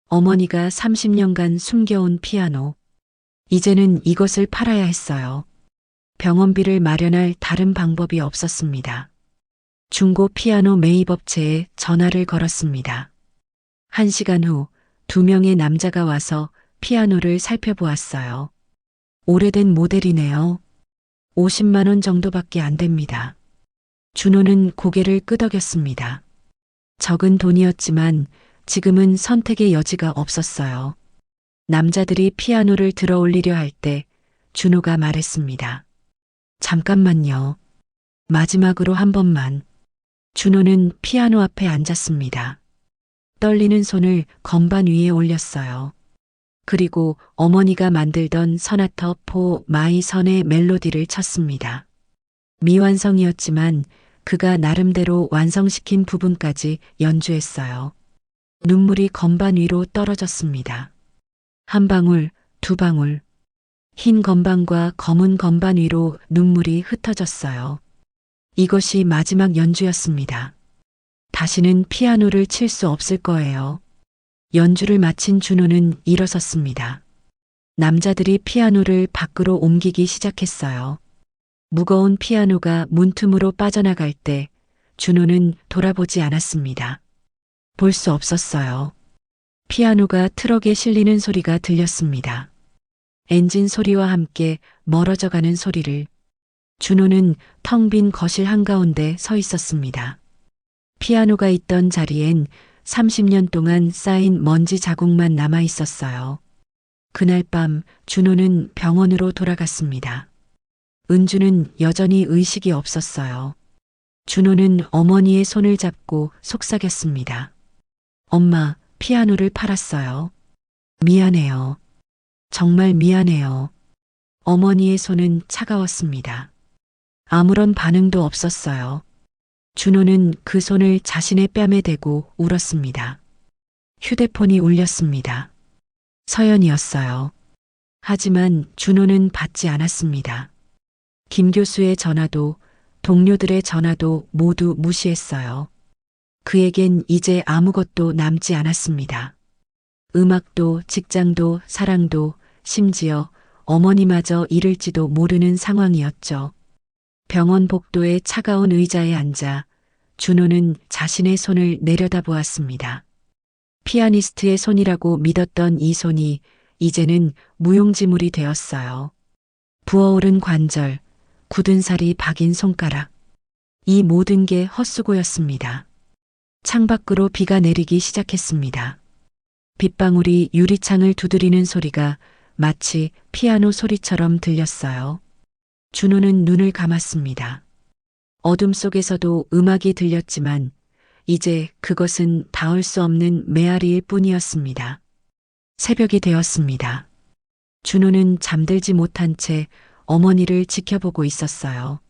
어머니가 30년간 숨겨온 피아노. 이제는 이것을 팔아야 했어요. 병원비를 마련할 다른 방법이 없었습니다. 중고 피아노 매입업체에 전화를 걸었습니다. 1시간 후 2명의 남자가 와서 피아노를 살펴보았어요. 오래된 모델이네요. 50만 원 정도밖에 안 됩니다. 준호는 고개를 끄덕였습니다. 적은 돈이었지만 지금은 선택의 여지가 없었어요. 남자들이 피아노를 들어 올리려 할 때 준호가 말했습니다. 잠깐만요. 마지막으로 한 번만. 준호는 피아노 앞에 앉았습니다. 떨리는 손을 건반 위에 올렸어요. 그리고 어머니가 만들던 서나터 포 마이 선의 멜로디를 쳤습니다. 미완성이었지만 그가 나름대로 완성시킨 부분까지 연주했어요. 눈물이 건반 위로 떨어졌습니다. 한 방울, 두 방울. 흰 건반과 검은 건반 위로 눈물이 흩어졌어요. 이것이 마지막 연주였습니다. 다시는 피아노를 칠 수 없을 거예요. 연주를 마친 준호는 일어섰습니다. 남자들이 피아노를 밖으로 옮기기 시작했어요. 무거운 피아노가 문틈으로 빠져나갈 때 준호는 돌아보지 않았습니다. 볼 수 없었어요. 피아노가 트럭에 실리는 소리가 들렸습니다. 엔진 소리와 함께 멀어져가는 소리를. 준호는 텅 빈 거실 한가운데 서 있었습니다. 피아노가 있던 자리엔 30년 동안 쌓인 먼지 자국만 남아 있었어요. 그날 밤 준호는 병원으로 돌아갔습니다. 은주는 여전히 의식이 없었어요. 준호는 어머니의 손을 잡고 속삭였습니다. 엄마, 피아노를 팔았어요. 미안해요. 정말 미안해요. 어머니의 손은 차가웠습니다. 아무런 반응도 없었어요. 준호는 그 손을 자신의 뺨에 대고 울었습니다. 휴대폰이 울렸습니다. 서연이었어요. 하지만 준호는 받지 않았습니다. 김 교수의 전화도 동료들의 전화도 모두 무시했어요. 그에겐 이제 아무것도 남지 않았습니다. 음악도 직장도 사랑도 심지어 어머니마저 잃을지도 모르는 상황이었죠. 병원 복도의 차가운 의자에 앉아 준호는 자신의 손을 내려다보았습니다. 피아니스트의 손이라고 믿었던 이 손이 이제는 무용지물이 되었어요. 부어오른 관절, 굳은 살이 박인 손가락. 이 모든 게 헛수고였습니다. 창밖으로 비가 내리기 시작했습니다. 빗방울이 유리창을 두드리는 소리가 마치 피아노 소리처럼 들렸어요. 준호는 눈을 감았습니다. 어둠 속에서도 음악이 들렸지만 이제 그것은 닿을 수 없는 메아리일 뿐이었습니다. 새벽이 되었습니다. 준호는 잠들지 못한 채 어머니를 지켜보고 있었어요.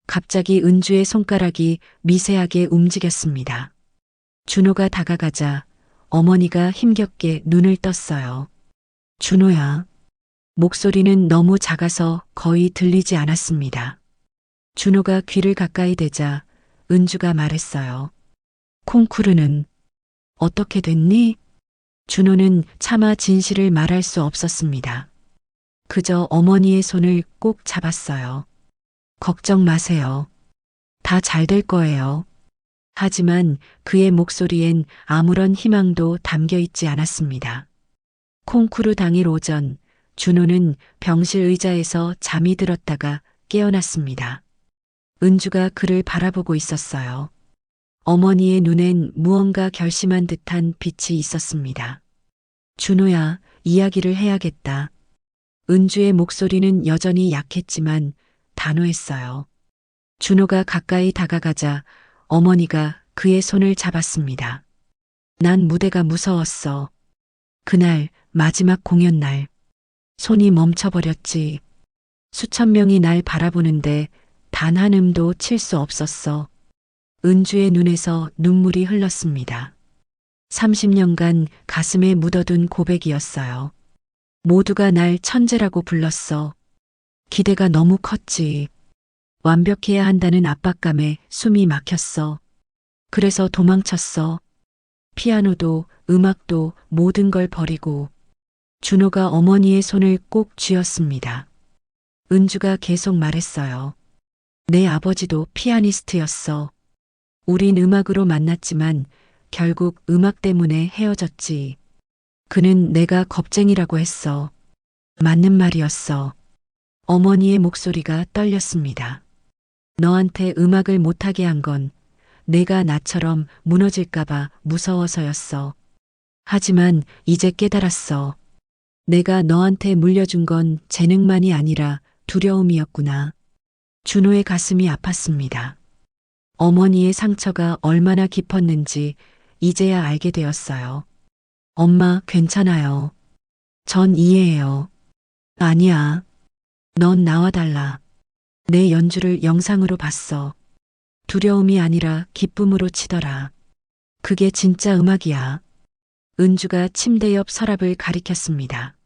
갑자기 은주의 손가락이 미세하게 움직였습니다. 준호가 다가가자 어머니가 힘겹게 눈을 떴어요. 준호야. 목소리는 너무 작아서 거의 들리지 않았습니다. 준호가 귀를 가까이 대자 은주가 말했어요. 콩쿠르는 어떻게 됐니? 준호는 차마 진실을 말할 수 없었습니다. 그저 어머니의 손을 꼭 잡았어요. 걱정 마세요. 다 잘 될 거예요. 하지만 그의 목소리엔 아무런 희망도 담겨 있지 않았습니다. 콩쿠르 당일 오전 준호는 병실 의자에서 잠이 들었다가 깨어났습니다. 은주가 그를 바라보고 있었어요. 어머니의 눈엔 무언가 결심한 듯한 빛이 있었습니다. 준호야, 이야기를 해야겠다. 은주의 목소리는 여전히 약했지만 단호했어요. 준호가 가까이 다가가자 어머니가 그의 손을 잡았습니다. 난 무대가 무서웠어. 그날 마지막 공연 날. 손이 멈춰버렸지. 수천 명이 날 바라보는데 단 한 음도 칠 수 없었어. 은주의 눈에서 눈물이 흘렀습니다. 30년간 가슴에 묻어둔 고백이었어요. 모두가 날 천재라고 불렀어. 기대가 너무 컸지. 완벽해야 한다는 압박감에 숨이 막혔어. 그래서 도망쳤어. 피아노도 음악도 모든 걸 버리고. 준호가 어머니의 손을 꼭 쥐었습니다. 은주가 계속 말했어요. 내 아버지도 피아니스트였어. 우린 음악으로 만났지만 결국 음악 때문에 헤어졌지. 그는 내가 겁쟁이라고 했어. 맞는 말이었어. 어머니의 목소리가 떨렸습니다. 너한테 음악을 못하게 한 건 내가 나처럼 무너질까봐 무서워서였어. 하지만 이제 깨달았어. 내가 너한테 물려준 건 재능만이 아니라 두려움이었구나. 준호의 가슴이 아팠습니다. 어머니의 상처가 얼마나 깊었는지 이제야 알게 되었어요. 엄마, 괜찮아요. 전 이해해요. 아니야. 넌 나와 달라. 내 연주를 영상으로 봤어. 두려움이 아니라 기쁨으로 치더라. 그게 진짜 음악이야. 은주가 침대 옆 서랍을 가리켰습니다.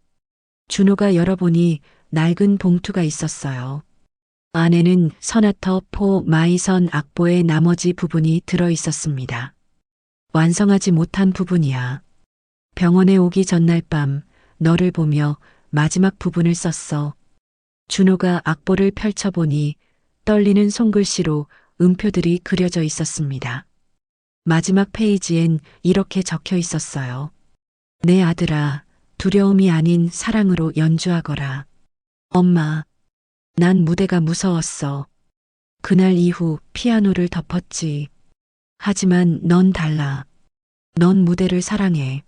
준호가 열어보니 낡은 봉투가 있었어요. 안에는 서나터 포 마이선 악보의 나머지 부분이 들어 있었습니다. 완성하지 못한 부분이야. 병원에 오기 전날 밤 너를 보며 마지막 부분을 썼어. 준호가 악보를 펼쳐보니 떨리는 손글씨로 음표들이 그려져 있었습니다. 마지막 페이지엔 이렇게 적혀 있었어요. 내 아들아, 두려움이 아닌 사랑으로 연주하거라. 엄마, 난 무대가 무서웠어. 그날 이후 피아노를 덮었지. 하지만 넌 달라. 넌 무대를 사랑해.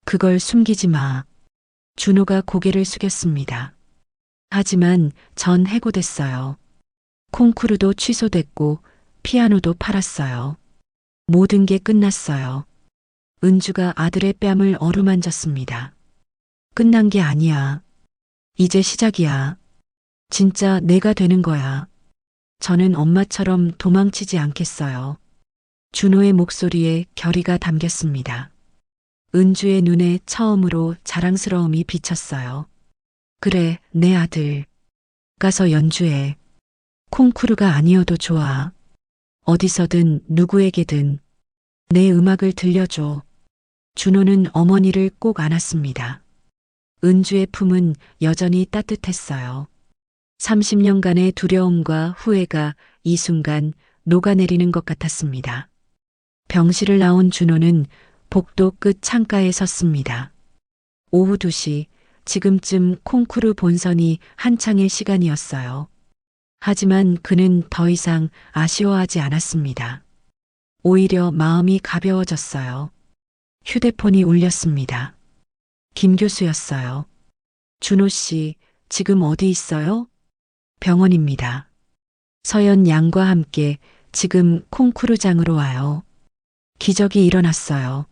그걸 숨기지 마. 준호가 고개를 숙였습니다. 하지만 전 해고됐어요. 콩쿠르도 취소됐고 피아노도 팔았어요. 모든 게 끝났어요. 은주가 아들의 뺨을 어루만졌습니다. 끝난 게 아니야. 이제 시작이야. 진짜 내가 되는 거야. 저는 엄마처럼 도망치지 않겠어요. 준호의 목소리에 결의가 담겼습니다. 은주의 눈에 처음으로 자랑스러움이 비쳤어요. 그래, 내 아들. 가서 연주해. 콩쿠르가 아니어도 좋아. 어디서든 누구에게든 내 음악을 들려줘. 준호는 어머니를 꼭 안았습니다. 은주의 품은 여전히 따뜻했어요. 30년간의 두려움과 후회가 이 순간 녹아내리는 것 같았습니다. 병실을 나온 준호는 복도 끝 창가에 섰습니다. 오후 2시, 지금쯤 콩쿠르 본선이 한창의 시간이었어요. 하지만 그는 더 이상 아쉬워하지 않았습니다. 오히려 마음이 가벼워졌어요. 휴대폰이 울렸습니다. 김 교수였어요. 준호 씨, 지금 어디 있어요? 병원입니다. 서연 양과 함께 지금 콩쿠르장으로 와요. 기적이 일어났어요.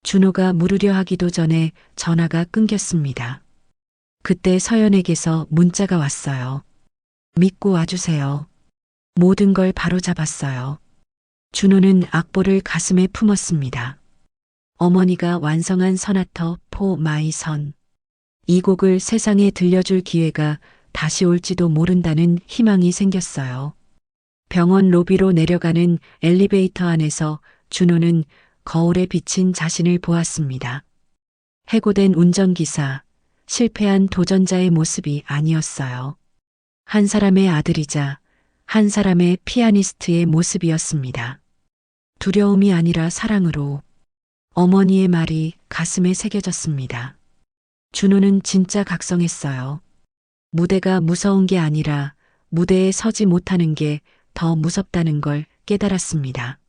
준호가 물으려 하기도 전에 전화가 끊겼습니다. 그때 서연에게서 문자가 왔어요. 믿고 와주세요. 모든 걸 바로잡았어요. 준호는 악보를 가슴에 품었습니다. 어머니가 완성한 서나터 포 마이선. 이 곡을 세상에 들려줄 기회가 다시 올지도 모른다는 희망이 생겼어요. 병원 로비로 내려가는 엘리베이터 안에서 준호는 거울에 비친 자신을 보았습니다. 해고된 운전기사, 실패한 도전자의 모습이 아니었어요. 한 사람의 아들이자 한 사람의 피아니스트의 모습이었습니다. 두려움이 아니라 사랑으로. 어머니의 말이 가슴에 새겨졌습니다. 준호는 진짜 각성했어요. 무대가 무서운 게 아니라 무대에 서지 못하는 게 더 무섭다는 걸 깨달았습니다.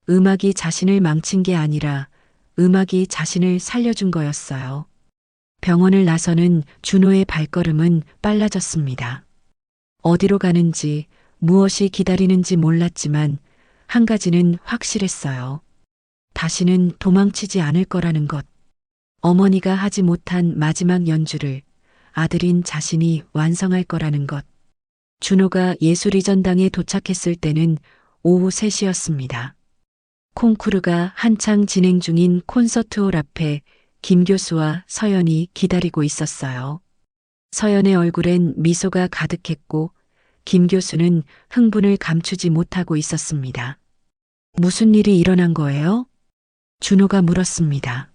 음악이 자신을 망친 게 아니라 음악이 자신을 살려준 거였어요. 병원을 나서는 준호의 발걸음은 빨라졌습니다. 어디로 가는지 무엇이 기다리는지 몰랐지만 한 가지는 확실했어요. 다시는 도망치지 않을 거라는 것. 어머니가 하지 못한 마지막 연주를 아들인 자신이 완성할 거라는 것. 준호가 예술이전당에 도착했을 때는 오후 3시였습니다. 콩쿠르가 한창 진행 중인 콘서트홀 앞에 김 교수와 서연이 기다리고 있었어요. 서연의 얼굴엔 미소가 가득했고 김 교수는 흥분을 감추지 못하고 있었습니다. 무슨 일이 일어난 거예요? 준호가 물었습니다.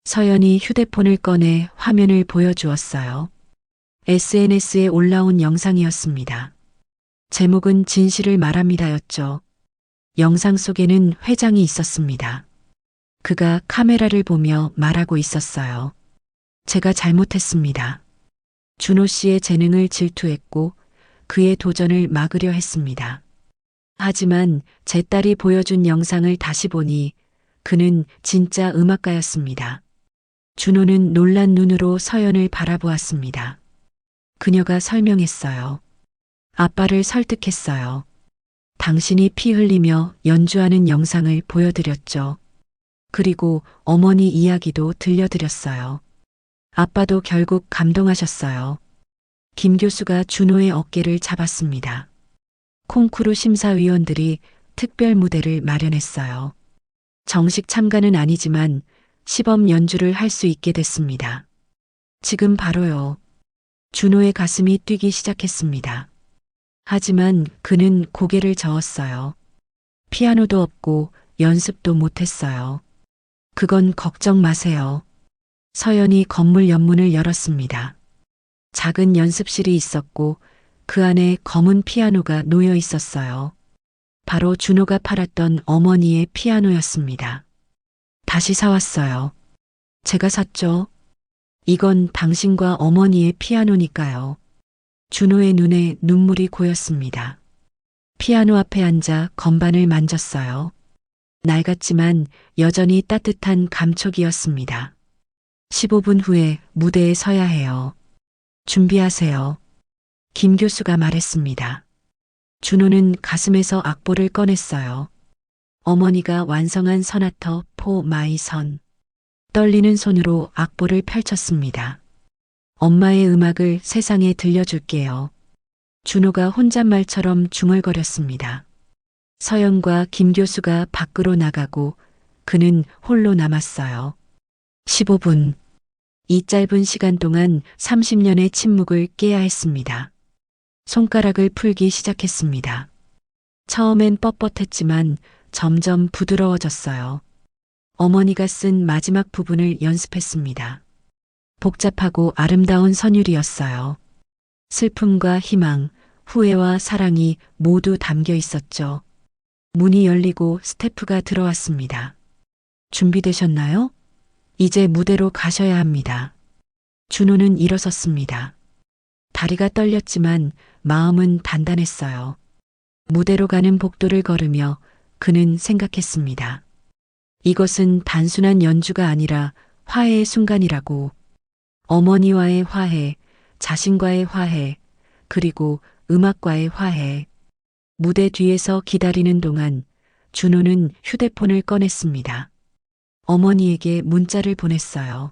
서연이 휴대폰을 꺼내 화면을 보여주었어요. SNS에 올라온 영상이었습니다. 제목은 진실을 말합니다였죠. 영상 속에는 회장이 있었습니다. 그가 카메라를 보며 말하고 있었어요. 제가 잘못했습니다. 준호 씨의 재능을 질투했고 그의 도전을 막으려 했습니다. 하지만 제 딸이 보여준 영상을 다시 보니 그는 진짜 음악가였습니다. 준호는 놀란 눈으로 서연을 바라보았습니다. 그녀가 설명했어요. 아빠를 설득했어요. 당신이 피 흘리며 연주하는 영상을 보여드렸죠. 그리고 어머니 이야기도 들려드렸어요. 아빠도 결국 감동하셨어요. 김 교수가 준호의 어깨를 잡았습니다. 콩쿠르 심사위원들이 특별 무대를 마련했어요. 정식 참가는 아니지만 시범 연주를 할 수 있게 됐습니다. 지금 바로요. 준호의 가슴이 뛰기 시작했습니다. 하지만 그는 고개를 저었어요. 피아노도 없고 연습도 못했어요. 그건 걱정 마세요. 서연이 건물 연문을 열었습니다. 작은 연습실이 있었고 그 안에 검은 피아노가 놓여 있었어요. 바로 준호가 팔았던 어머니의 피아노였습니다. 다시 사왔어요. 제가 샀죠. 이건 당신과 어머니의 피아노니까요. 준호의 눈에 눈물이 고였습니다. 피아노 앞에 앉아 건반을 만졌어요. 낡았지만 여전히 따뜻한 감촉이었습니다. 15분 후에 무대에 서야 해요. 준비하세요. 김 교수가 말했습니다. 준호는 가슴에서 악보를 꺼냈어요. 어머니가 완성한 서나터 포 마이 선. 떨리는 손으로 악보를 펼쳤습니다. 엄마의 음악을 세상에 들려줄게요. 준호가 혼잣말처럼 중얼거렸습니다. 서연과 김 교수가 밖으로 나가고 그는 홀로 남았어요. 15분. 이 짧은 시간 동안 30년의 침묵을 깨야 했습니다. 손가락을 풀기 시작했습니다. 처음엔 뻣뻣했지만 점점 부드러워졌어요. 어머니가 쓴 마지막 부분을 연습했습니다. 복잡하고 아름다운 선율이었어요. 슬픔과 희망, 후회와 사랑이 모두 담겨 있었죠. 문이 열리고 스태프가 들어왔습니다. 준비되셨나요? 이제 무대로 가셔야 합니다. 준호는 일어섰습니다. 다리가 떨렸지만 마음은 단단했어요. 무대로 가는 복도를 걸으며 그는 생각했습니다. 이것은 단순한 연주가 아니라 화해의 순간이라고. 어머니와의 화해, 자신과의 화해, 그리고 음악과의 화해. 무대 뒤에서 기다리는 동안 준호는 휴대폰을 꺼냈습니다. 어머니에게 문자를 보냈어요.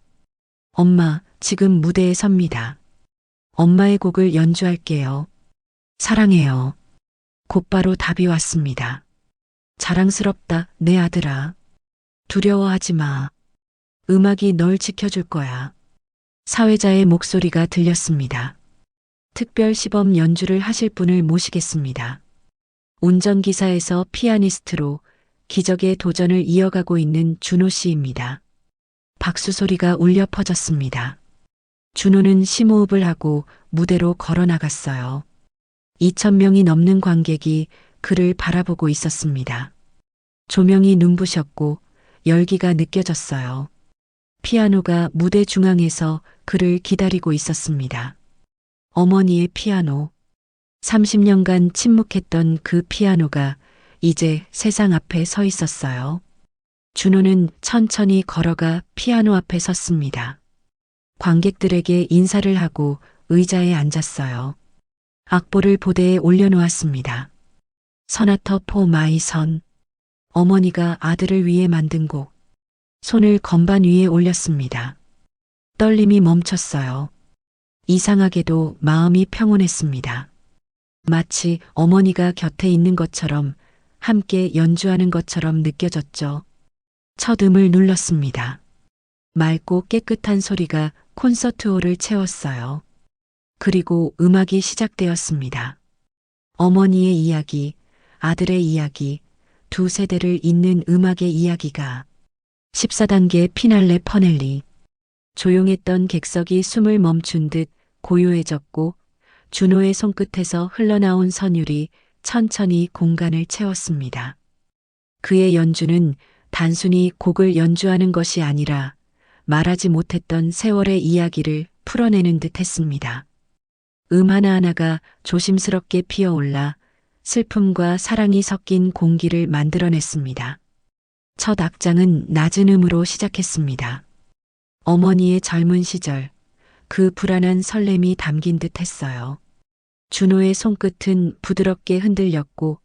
엄마, 지금 무대에 섭니다. 엄마의 곡을 연주할게요. 사랑해요. 곧바로 답이 왔습니다. 자랑스럽다, 내 아들아. 두려워하지 마. 음악이 널 지켜줄 거야. 사회자의 목소리가 들렸습니다. 특별 시범 연주를 하실 분을 모시겠습니다. 운전기사에서 피아니스트로 기적의 도전을 이어가고 있는 준호 씨입니다. 박수 소리가 울려 퍼졌습니다. 준호는 심호흡을 하고 무대로 걸어 나갔어요. 2,000명이 넘는 관객이 그를 바라보고 있었습니다. 조명이 눈부셨고 열기가 느껴졌어요. 피아노가 무대 중앙에서 그를 기다리고 있었습니다. 어머니의 피아노. 30년간 침묵했던 그 피아노가 이제 세상 앞에 서 있었어요. 준호는 천천히 걸어가 피아노 앞에 섰습니다. 관객들에게 인사를 하고 의자에 앉았어요. 악보를 보대에 올려놓았습니다. 서나터 포 마이 선. 어머니가 아들을 위해 만든 곡. 손을 건반 위에 올렸습니다. 떨림이 멈췄어요. 이상하게도 마음이 평온했습니다. 마치 어머니가 곁에 있는 것처럼 함께 연주하는 것처럼 느껴졌죠. 첫 음을 눌렀습니다. 맑고 깨끗한 소리가 콘서트홀을 채웠어요. 그리고 음악이 시작되었습니다. 어머니의 이야기, 아들의 이야기, 두 세대를 잇는 음악의 이야기가 14단계 피날레 퍼넬리. 조용했던 객석이 숨을 멈춘 듯 고요해졌고 준호의 손끝에서 흘러나온 선율이 천천히 공간을 채웠습니다. 그의 연주는 단순히 곡을 연주하는 것이 아니라 말하지 못했던 세월의 이야기를 풀어내는 듯 했습니다. 하나하나가 조심스럽게 피어올라 슬픔과 사랑이 섞인 공기를 만들어냈습니다. 첫 악장은 낮은 음으로 시작했습니다. 어머니의 젊은 시절, 그 불안한 설렘이 담긴 듯 했어요. 준호의 손끝은 부드럽게 흔들렸고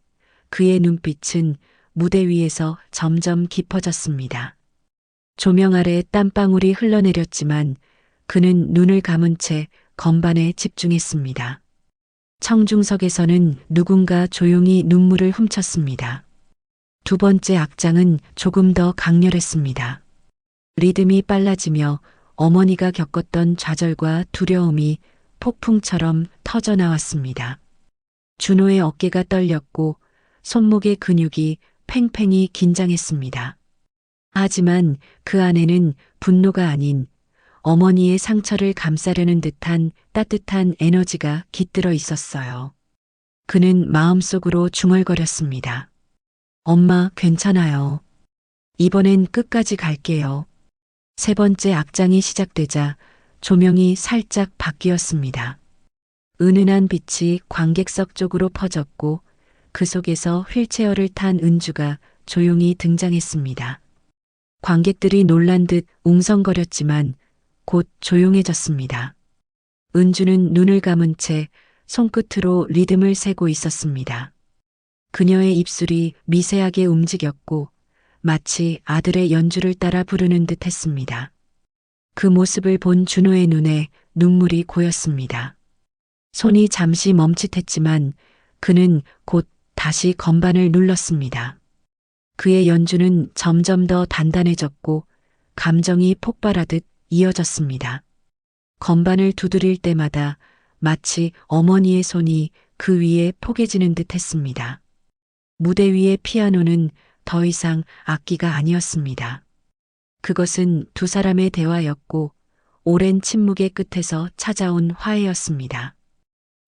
그의 눈빛은 무대 위에서 점점 깊어졌습니다. 조명 아래 땀방울이 흘러내렸지만 그는 눈을 감은 채 건반에 집중했습니다. 청중석에서는 누군가 조용히 눈물을 훔쳤습니다. 두 번째 악장은 조금 더 강렬했습니다. 리듬이 빨라지며 어머니가 겪었던 좌절과 두려움이 폭풍처럼 터져나왔습니다. 준호의 어깨가 떨렸고 손목의 근육이 팽팽히 긴장했습니다. 하지만 그 안에는 분노가 아닌 어머니의 상처를 감싸려는 듯한 따뜻한 에너지가 깃들어 있었어요. 그는 마음속으로 중얼거렸습니다. 엄마, 괜찮아요. 이번엔 끝까지 갈게요. 세 번째 악장이 시작되자 조명이 살짝 바뀌었습니다. 은은한 빛이 관객석 쪽으로 퍼졌고 그 속에서 휠체어를 탄 은주가 조용히 등장했습니다. 관객들이 놀란 듯 웅성거렸지만 곧 조용해졌습니다. 은주는 눈을 감은 채 손끝으로 리듬을 세고 있었습니다. 그녀의 입술이 미세하게 움직였고 마치 아들의 연주를 따라 부르는 듯 했습니다. 그 모습을 본 준호의 눈에 눈물이 고였습니다. 손이 잠시 멈칫했지만 그는 곧 다시 건반을 눌렀습니다. 그의 연주는 점점 더 단단해졌고 감정이 폭발하듯 이어졌습니다. 건반을 두드릴 때마다 마치 어머니의 손이 그 위에 포개지는 듯 했습니다. 무대 위의 피아노는 더 이상 악기가 아니었습니다. 그것은 두 사람의 대화였고 오랜 침묵의 끝에서 찾아온 화해였습니다.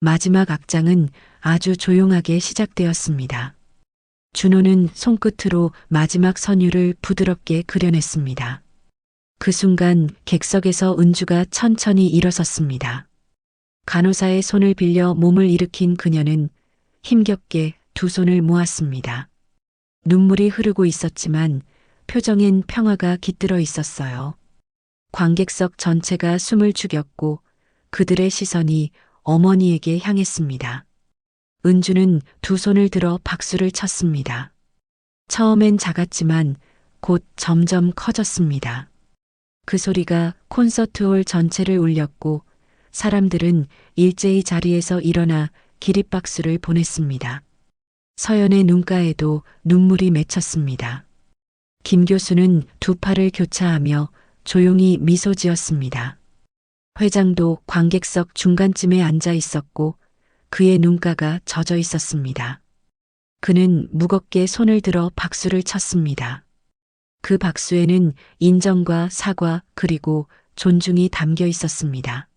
마지막 악장은 아주 조용하게 시작되었습니다. 준호는 손끝으로 마지막 선율을 부드럽게 그려냈습니다. 그 순간 객석에서 은주가 천천히 일어섰습니다. 간호사의 손을 빌려 몸을 일으킨 그녀는 힘겹게 두 손을 모았습니다. 눈물이 흐르고 있었지만 표정엔 평화가 깃들어 있었어요. 관객석 전체가 숨을 죽였고 그들의 시선이 어머니에게 향했습니다. 은주는 두 손을 들어 박수를 쳤습니다. 처음엔 작았지만 곧 점점 커졌습니다. 그 소리가 콘서트홀 전체를 울렸고 사람들은 일제히 자리에서 일어나 기립박수를 보냈습니다. 서연의 눈가에도 눈물이 맺혔습니다. 김 교수는 두 팔을 교차하며 조용히 미소 지었습니다. 회장도 관객석 중간쯤에 앉아 있었고 그의 눈가가 젖어 있었습니다. 그는 무겁게 손을 들어 박수를 쳤습니다. 그 박수에는 인정과 사과 그리고 존중이 담겨 있었습니다.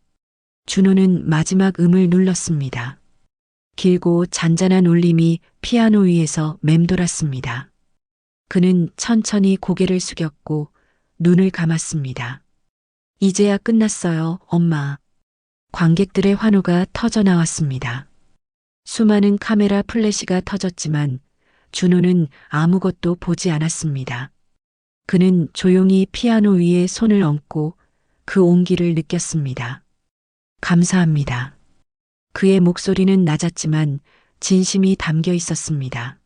준호는 마지막 음을 눌렀습니다. 길고 잔잔한 울림이 피아노 위에서 맴돌았습니다. 그는 천천히 고개를 숙였고 눈을 감았습니다. 이제야 끝났어요, 엄마. 관객들의 환호가 터져 나왔습니다. 수많은 카메라 플래시가 터졌지만 준호는 아무것도 보지 않았습니다. 그는 조용히 피아노 위에 손을 얹고 그 온기를 느꼈습니다. 감사합니다. 그의 목소리는 낮았지만 진심이 담겨 있었습니다.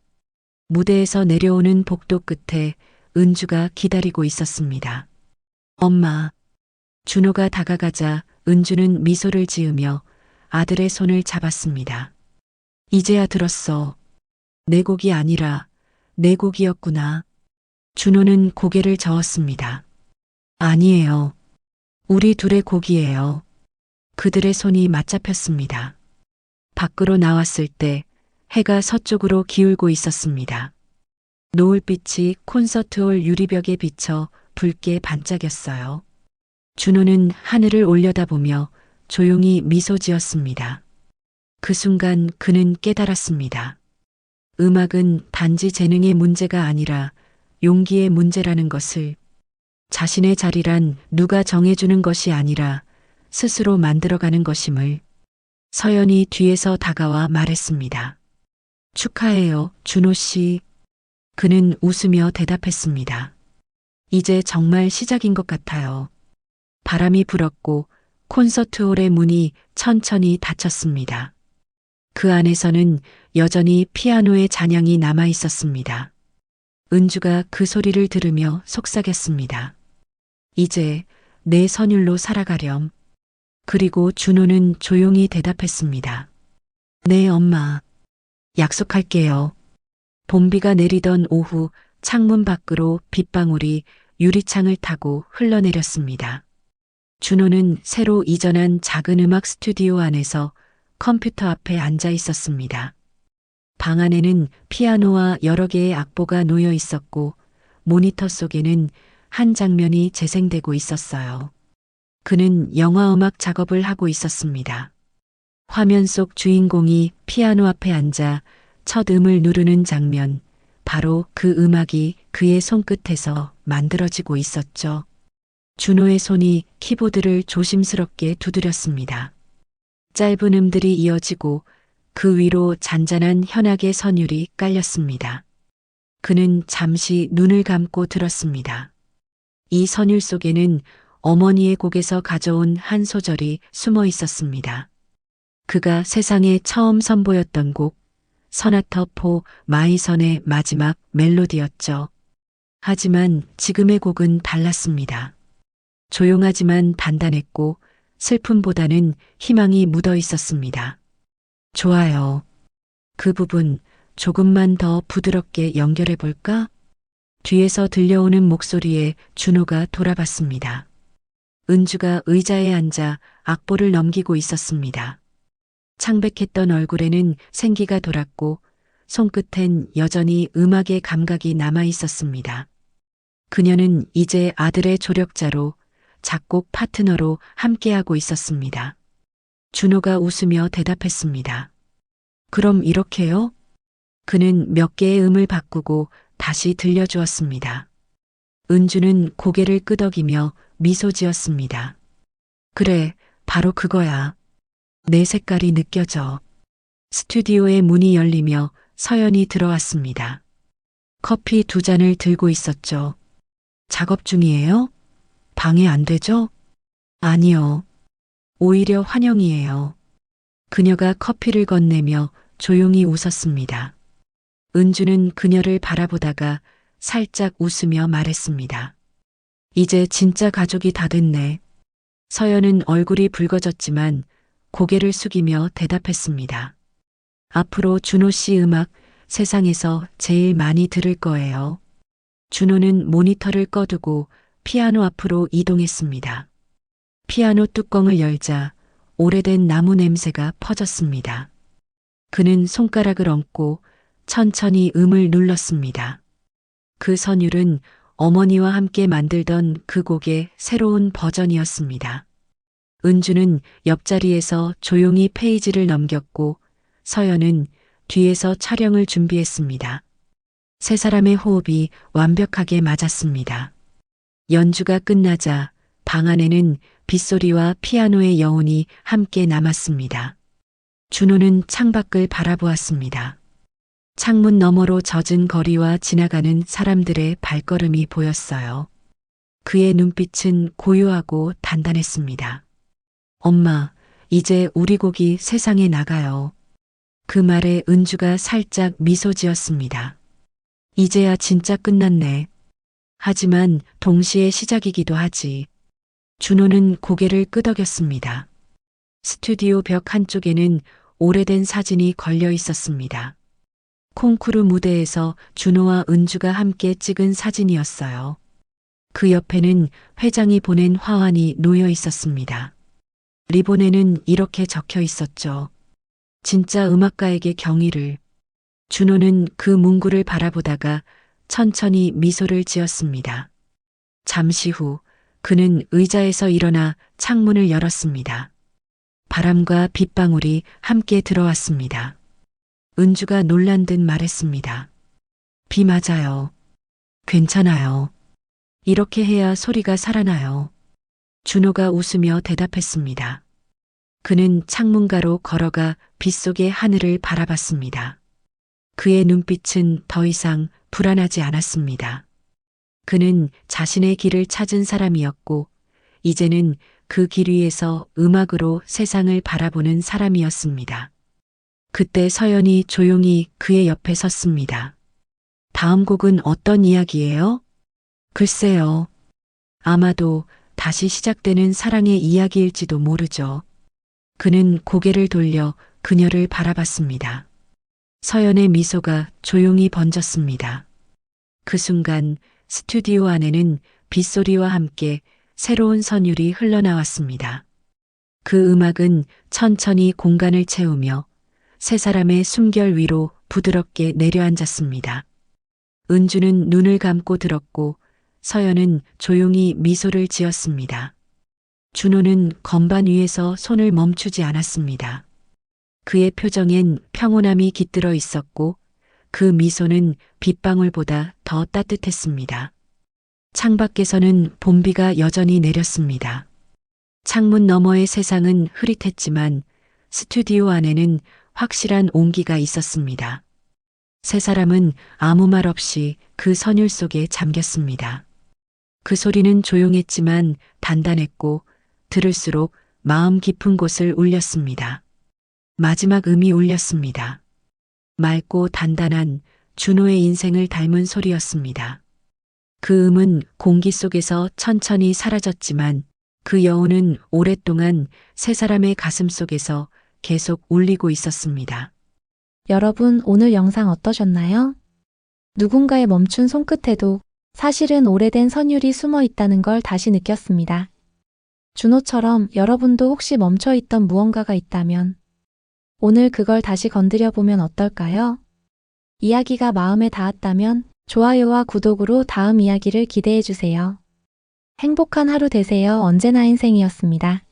무대에서 내려오는 복도 끝에 은주가 기다리고 있었습니다. 엄마, 준호가 다가가자 은주는 미소를 지으며 아들의 손을 잡았습니다. 이제야 들었어. 내 곡이 아니라 내 곡이었구나. 준호는 고개를 저었습니다. 아니에요. 우리 둘의 곡이에요. 그들의 손이 맞잡혔습니다. 밖으로 나왔을 때 해가 서쪽으로 기울고 있었습니다. 노을빛이 콘서트홀 유리벽에 비쳐 붉게 반짝였어요. 준호는 하늘을 올려다보며 조용히 미소 지었습니다. 그 순간 그는 깨달았습니다. 음악은 단지 재능의 문제가 아니라 용기의 문제라는 것을, 자신의 자리란 누가 정해주는 것이 아니라 스스로 만들어가는 것임을. 서연이 뒤에서 다가와 말했습니다. 축하해요, 준호 씨. 그는 웃으며 대답했습니다. 이제 정말 시작인 것 같아요. 바람이 불었고 콘서트홀의 문이 천천히 닫혔습니다. 그 안에서는 여전히 피아노의 잔향이 남아 있었습니다. 은주가 그 소리를 들으며 속삭였습니다. 이제 내 선율로 살아가렴. 그리고 준호는 조용히 대답했습니다. 네, 엄마. 약속할게요. 봄비가 내리던 오후 창문 밖으로 빗방울이 유리창을 타고 흘러내렸습니다. 준호는 새로 이전한 작은 음악 스튜디오 안에서 컴퓨터 앞에 앉아 있었습니다. 방 안에는 피아노와 여러 개의 악보가 놓여 있었고 모니터 속에는 한 장면이 재생되고 있었어요. 그는 영화 음악 작업을 하고 있었습니다. 화면 속 주인공이 피아노 앞에 앉아 첫 음을 누르는 장면, 바로 그 음악이 그의 손끝에서 만들어지고 있었죠. 준호의 손이 키보드를 조심스럽게 두드렸습니다. 짧은 음들이 이어지고 그 위로 잔잔한 현악의 선율이 깔렸습니다. 그는 잠시 눈을 감고 들었습니다. 이 선율 속에는 어머니의 곡에서 가져온 한 소절이 숨어 있었습니다. 그가 세상에 처음 선보였던 곡, 서나터 포 마이선의 마지막 멜로디였죠. 하지만 지금의 곡은 달랐습니다. 조용하지만 단단했고 슬픔보다는 희망이 묻어 있었습니다. 좋아요. 그 부분 조금만 더 부드럽게 연결해 볼까? 뒤에서 들려오는 목소리에 준호가 돌아봤습니다. 은주가 의자에 앉아 악보를 넘기고 있었습니다. 창백했던 얼굴에는 생기가 돌았고 손끝엔 여전히 음악의 감각이 남아 있었습니다. 그녀는 이제 아들의 조력자로, 작곡 파트너로 함께하고 있었습니다. 준호가 웃으며 대답했습니다. 그럼 이렇게요? 그는 몇 개의 음을 바꾸고 다시 들려주었습니다. 은주는 고개를 끄덕이며 미소 지었습니다. 그래, 바로 그거야. 내 색깔이 느껴져. 스튜디오의 문이 열리며 서연이 들어왔습니다. 커피 2잔을 들고 있었죠. 작업 중이에요? 방해 안 되죠? 아니요. 오히려 환영이에요. 그녀가 커피를 건네며 조용히 웃었습니다. 은주는 그녀를 바라보다가 살짝 웃으며 말했습니다. 이제 진짜 가족이 다 됐네. 서연은 얼굴이 붉어졌지만 고개를 숙이며 대답했습니다. 앞으로 준호 씨 음악 세상에서 제일 많이 들을 거예요. 준호는 모니터를 꺼두고 피아노 앞으로 이동했습니다. 피아노 뚜껑을 열자 오래된 나무 냄새가 퍼졌습니다. 그는 손가락을 얹고 천천히 음을 눌렀습니다. 그 선율은 어머니와 함께 만들던 그 곡의 새로운 버전이었습니다. 은주는 옆자리에서 조용히 페이지를 넘겼고 서연은 뒤에서 촬영을 준비했습니다. 세 사람의 호흡이 완벽하게 맞았습니다. 연주가 끝나자 방 안에는 빗소리와 피아노의 여운이 함께 남았습니다. 준호는 창밖을 바라보았습니다. 창문 너머로 젖은 거리와 지나가는 사람들의 발걸음이 보였어요. 그의 눈빛은 고요하고 단단했습니다. 엄마, 이제 우리 곡이 세상에 나가요. 그 말에 은주가 살짝 미소 지었습니다. 이제야 진짜 끝났네. 하지만 동시에 시작이기도 하지. 준호는 고개를 끄덕였습니다. 스튜디오 벽 한쪽에는 오래된 사진이 걸려 있었습니다. 콩쿠르 무대에서 준호와 은주가 함께 찍은 사진이었어요. 그 옆에는 회장이 보낸 화환이 놓여 있었습니다. 리본에는 이렇게 적혀 있었죠. 진짜 음악가에게 경의를. 준호는 그 문구를 바라보다가 천천히 미소를 지었습니다. 잠시 후 그는 의자에서 일어나 창문을 열었습니다. 바람과 빗방울이 함께 들어왔습니다. 은주가 놀란 듯 말했습니다. 비 맞아요. 괜찮아요. 이렇게 해야 소리가 살아나요. 준호가 웃으며 대답했습니다. 그는 창문가로 걸어가 빗속의 하늘을 바라봤습니다. 그의 눈빛은 더 이상 불안하지 않았습니다. 그는 자신의 길을 찾은 사람이었고, 이제는 그 길 위에서 음악으로 세상을 바라보는 사람이었습니다. 그때 서연이 조용히 그의 옆에 섰습니다. 다음 곡은 어떤 이야기예요? 글쎄요. 아마도 다시 시작되는 사랑의 이야기일지도 모르죠. 그는 고개를 돌려 그녀를 바라봤습니다. 서연의 미소가 조용히 번졌습니다. 그 순간 스튜디오 안에는 빗소리와 함께 새로운 선율이 흘러나왔습니다. 그 음악은 천천히 공간을 채우며 세 사람의 숨결 위로 부드럽게 내려앉았습니다. 은주는 눈을 감고 들었고 서연은 조용히 미소를 지었습니다. 준호는 건반 위에서 손을 멈추지 않았습니다. 그의 표정엔 평온함이 깃들어 있었고 그 미소는 빗방울보다 더 따뜻했습니다. 창밖에서는 봄비가 여전히 내렸습니다. 창문 너머의 세상은 흐릿했지만 스튜디오 안에는 확실한 온기가 있었습니다. 세 사람은 아무 말 없이 그 선율 속에 잠겼습니다. 그 소리는 조용했지만 단단했고 들을수록 마음 깊은 곳을 울렸습니다. 마지막 음이 울렸습니다. 맑고 단단한 준호의 인생을 닮은 소리였습니다. 그 음은 공기 속에서 천천히 사라졌지만 그 여운은 오랫동안 세 사람의 가슴 속에서 계속 울리고 있었습니다.
여러분, 오늘 영상 어떠셨나요? 누군가의 멈춘 손끝에도 사실은 오래된 선율이 숨어 있다는 걸 다시 느꼈습니다. 준호처럼 여러분도 혹시 멈춰있던 무언가가 있다면 오늘 그걸 다시 건드려 보면 어떨까요? 이야기가 마음에 닿았다면 좋아요와 구독으로 다음 이야기를 기대해 주세요. 행복한 하루 되세요. 언제나 인생이었습니다.